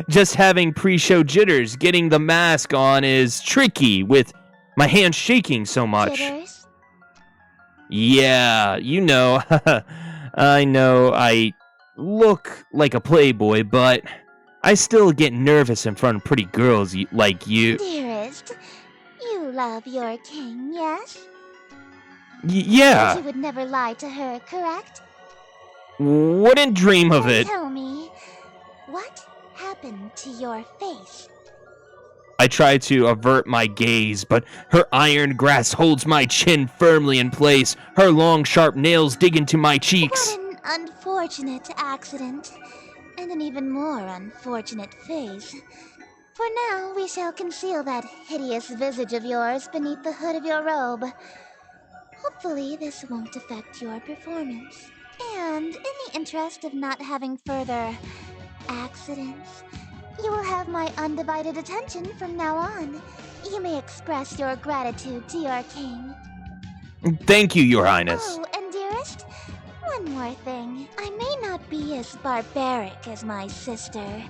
Just having pre-show jitters. Getting the mask on is tricky with my hands shaking so much. Jitters? Yeah, you know. I know I look like a playboy, but I still get nervous in front of pretty girls like you. Dearest, you love your king, yes? Yeah. But you would never lie to her, correct? Wouldn't dream of Then it. tell me, what happened to your face? I try to avert my gaze, but her iron grasp holds my chin firmly in place. Her long, sharp nails dig into my cheeks. What an unfortunate accident, and an even more unfortunate face. For now, we shall conceal that hideous visage of yours beneath the hood of your robe. Hopefully, this won't affect your performance. And in the interest of not having further accidents, you will have my undivided attention from now on. You may express your gratitude to your king. Thank you, Your Highness. Oh, and dearest, one more thing. I may not be as barbaric as my sister,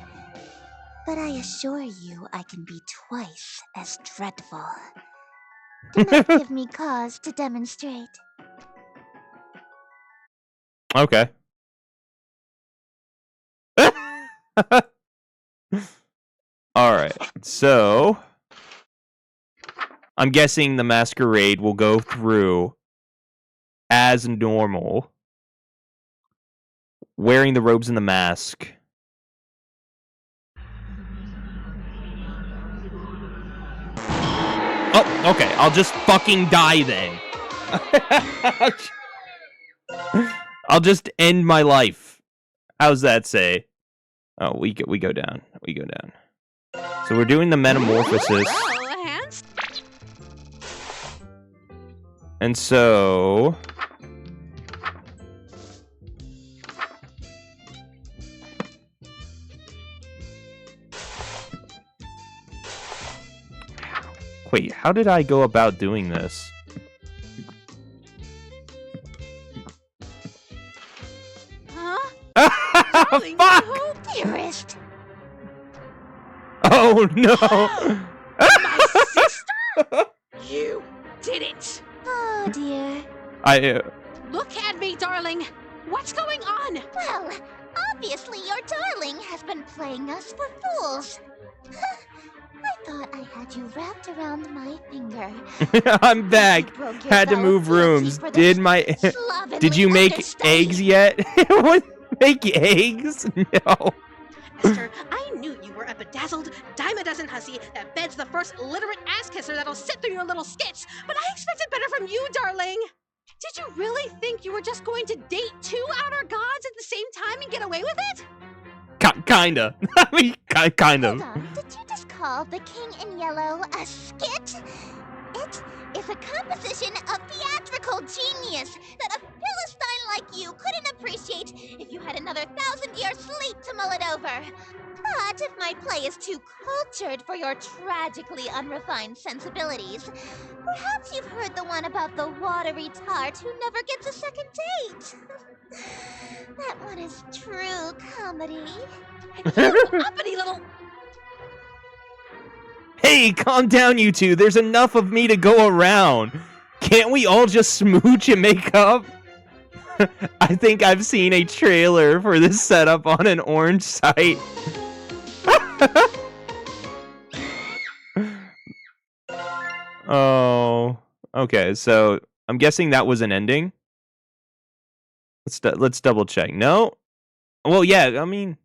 but I assure you I can be twice as dreadful. Do not give me cause to demonstrate. Okay. Alright, so I'm guessing the masquerade will go through as normal, wearing the robes and the mask. Oh, okay, I'll just fucking die then. I'll just end my life. How's that say? Oh, we go down. We go down. So we're doing the metamorphosis. Oh, hands? And so wait, how did I go about doing this? Huh? Darling, Fuck! who- Dearest, Oh no! My sister? You did it! oh dear. Look at me, darling! What's going on? Well, obviously your darling has been playing us for fools. I thought I had you wrapped around my finger. I'm back. You broke your Had to vow move of fealty rooms. for the Did my slovenly Did you make understudy. eggs yet? What? Make eggs? No. Esther, I knew you were a bedazzled, dime-a-dozen hussy that beds the first literate ass-kisser that'll sit through your little skits, but I expected better from you, darling! Did you really think you were just going to date two outer gods at the same time and get away with it? Kinda. I mean, kind of. Hold on, did you just call the King in Yellow a skit? It is a composition of theatrical genius that a Philistine like you couldn't appreciate if you had another 1,000-year sleep to mull it over. But if my play is too cultured for your tragically unrefined sensibilities, perhaps you've heard the one about the watery tart who never gets a second date. That one is true comedy. You uppity little... Hey, calm down, you two. There's enough of me to go around. Can't we all just smooch and make up? I think I've seen a trailer for this setup on an orange site. Oh, okay. So I'm guessing that was an ending. Let's double check. No. Well, yeah. I mean,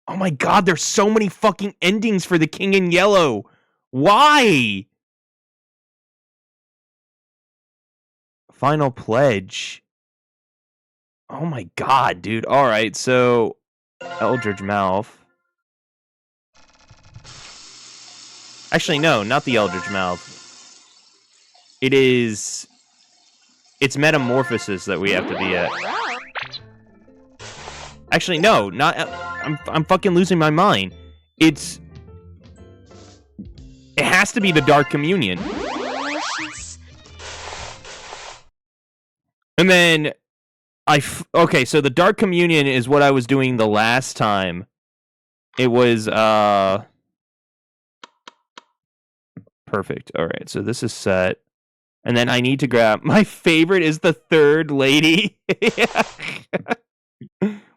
oh my God, there's so many fucking endings for the King in Yellow. Why? Final pledge. Oh my God, dude. All right, so Eldritch Mouth. Actually, no, not the Eldritch Mouth. It's Metamorphosis that we have to be at. Actually, no, not. I'm fucking losing my mind. It has to be the Dark Communion. Delicious. And then okay, so the Dark Communion is what I was doing the last time. It was perfect. All right, so this is set. And then I need to grab my favorite is the third lady.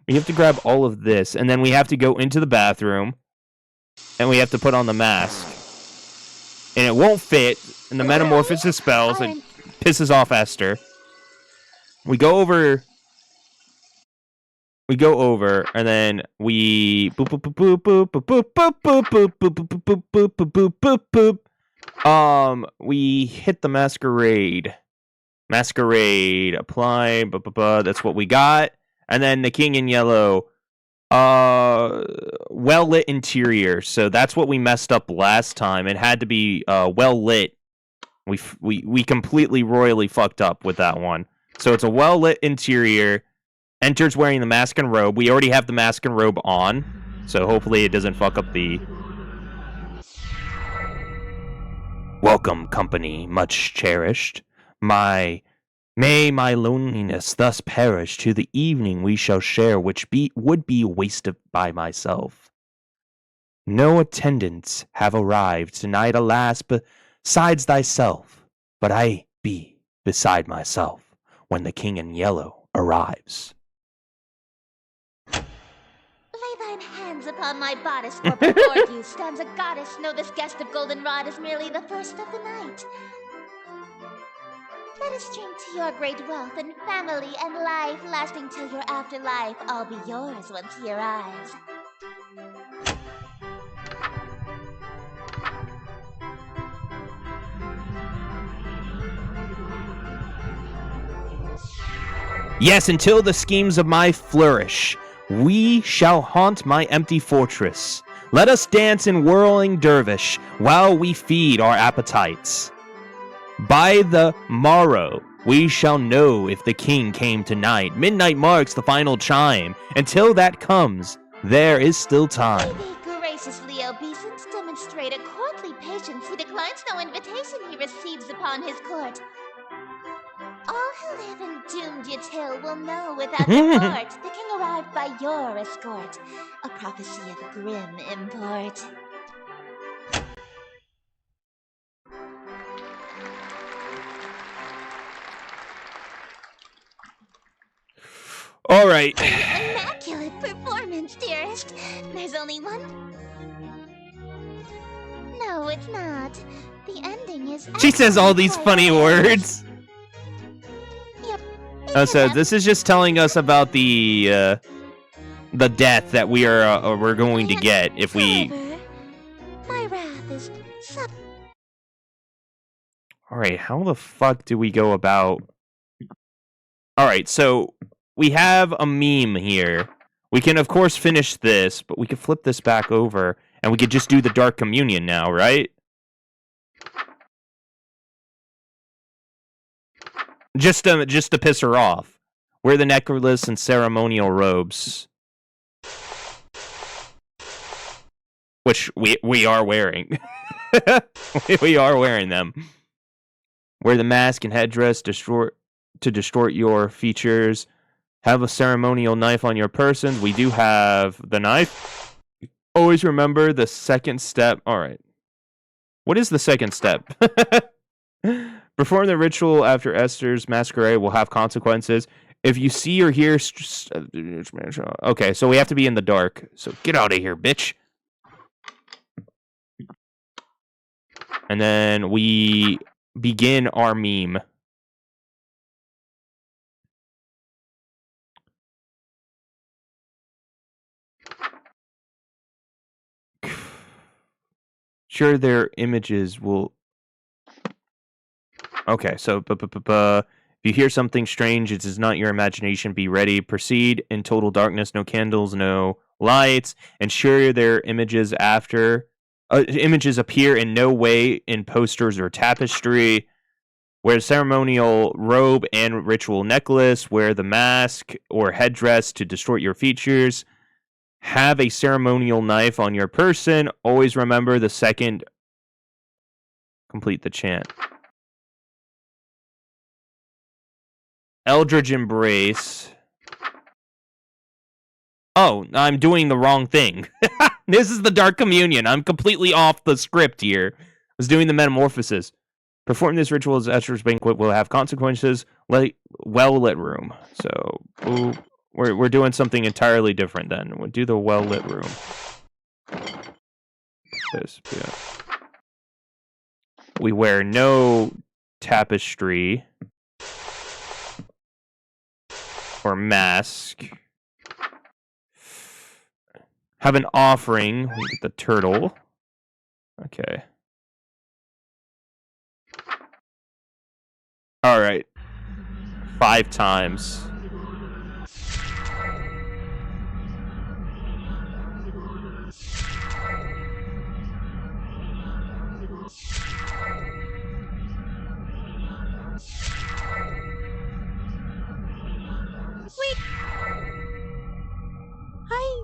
We have to grab all of this, and then we have to go into the bathroom, and we have to put on the mask. And it won't fit, and the metamorphosis spells, and pisses off Esther. We go over, and then we boop boop boop boop boop boop boop boop boop boop boop boop boop boop boop boop. We hit the masquerade. Masquerade, apply, that's what we got. And then the King in Yellow, well-lit interior. So that's what we messed up last time. It had to be well-lit. We completely royally fucked up with that one. So it's a well-lit interior. Enters wearing the mask and robe. We already have the mask and robe on. So hopefully it doesn't fuck up the... Welcome, company, much cherished. May my loneliness thus perish to the evening we shall share, which would be wasted by myself. No attendants have arrived tonight, alas, besides thyself, but I be beside myself when the king in yellow arrives. Lay thine hands upon my bodice, for before you stands a goddess. Know this guest of goldenrod is merely the first of the night. Let us drink to your great wealth and family and life, lasting till your afterlife. All be yours once he arrives. Yes, until the schemes of my flourish, we shall haunt my empty fortress. Let us dance in whirling dervish while we feed our appetites. By the morrow, we shall know if the king came tonight. Midnight marks the final chime. Until that comes, there is still time. May thee graciously obeisance demonstrate a courtly patience. He declines no invitation he receives upon his court. All who live in doomed Yatil will know without report the king arrived by your escort. A prophecy of grim import. All right. Immaculate performance, dearest. There's only one. No, it's not. The ending is. She says all these actually funny quite words. Yep. Oh, so this is just telling us about the death that we're going to get if we. However, my wrath is sub. All right, how the fuck do we go about? All right, so we have a meme here. We can of course finish this, but we could flip this back over and we could just do the Dark Communion now, right? Just to piss her off. Wear the necklace and ceremonial robes. Which we are wearing. We are wearing them. Wear the mask and headdress to distort your features. Have a ceremonial knife on your person. We do have the knife. Always remember the second step. All right. What is the second step? Perform the ritual after Esther's masquerade will have consequences. If you see or hear... Okay, so we have to be in the dark. So get out of here, bitch. And then we begin our meme. Sure, their images will... Okay, so if you hear something strange, it is not your imagination. Be ready. Proceed in total darkness. No candles, no lights. Ensure their images images appear in no way in posters or tapestry. Wear ceremonial robe and ritual necklace. Wear the mask or headdress to distort your features. Have a ceremonial knife on your person. Always remember the second. Complete the chant. Eldritch Embrace. Oh, I'm doing the wrong thing. This is the Dark Communion. I'm completely off the script here. I was doing the Metamorphosis. Perform this ritual as Esther's banquet will have consequences. Well-lit room. So, we're doing something entirely different then. We'll do the well-lit room. This, yeah. We wear no tapestry or mask. Have an offering. We get the turtle. Okay. All right. 5 times. Wait. I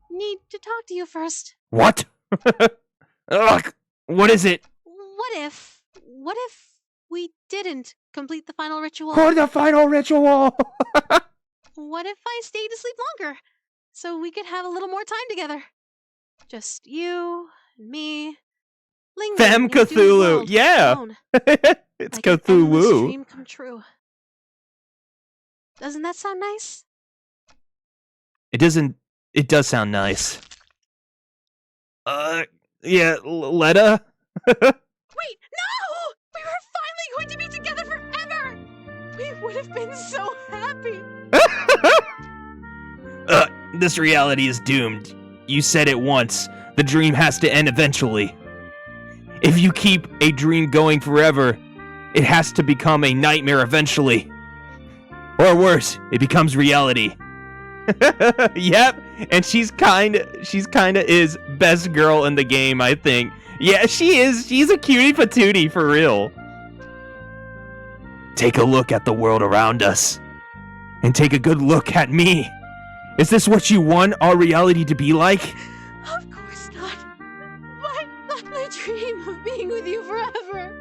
need to talk to you first. What? Ugh, what is it? What if what if we didn't complete the final ritual? For the final ritual! What if I stayed asleep longer, so we could have a little more time together? Just you and me, lingering Femme in Doomed Cthulhu, world yeah. alone, It's like an endless Cthulhu. dream come true. Doesn't that sound nice? It does sound nice. Yeah, Letta? Wait, no! We were finally going to be together forever! We would have been so happy! This reality is doomed. You said it once. The dream has to end eventually. If you keep a dream going forever, it has to become a nightmare eventually. Or worse, it becomes reality. Yep, and she's kinda is best girl in the game, I think. Yeah, she is. She's a cutie patootie for real. Take a look at the world around us. And take a good look at me. Is this what you want our reality to be like? Of course not. But my dream of being with you forever.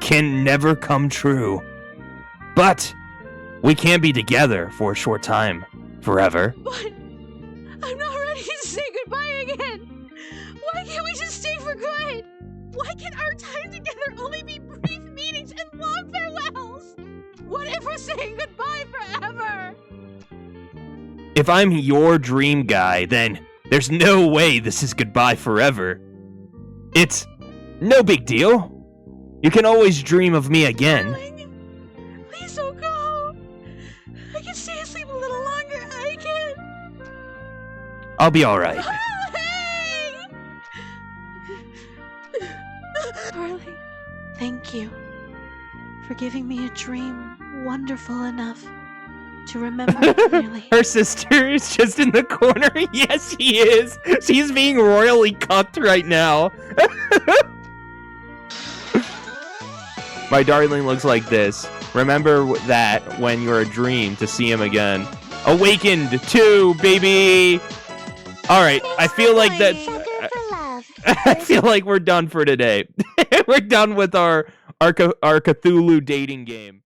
Can never come true. But we can be together for a short time. Forever. But I'm not ready to say goodbye again. Why can't we just stay for good? Why can our time together only be brief meetings and long farewells? What if we're saying goodbye forever? If I'm your dream guy, then there's no way this is goodbye forever. It's no big deal. You can always dream of me again. Darling, please don't go. I can stay asleep a little longer. I can. I'll be alright. Darling, thank you for giving me a dream wonderful enough to remember it clearly. Her sister is just in the corner. Yes, she is. She's being royally cucked right now. My darling looks like this. Remember that when you're a dream to see him again. Awakened 2, baby. All right, I feel like that. Sucker for love. I feel like we're done for today. We're done with our Cthulhu dating game.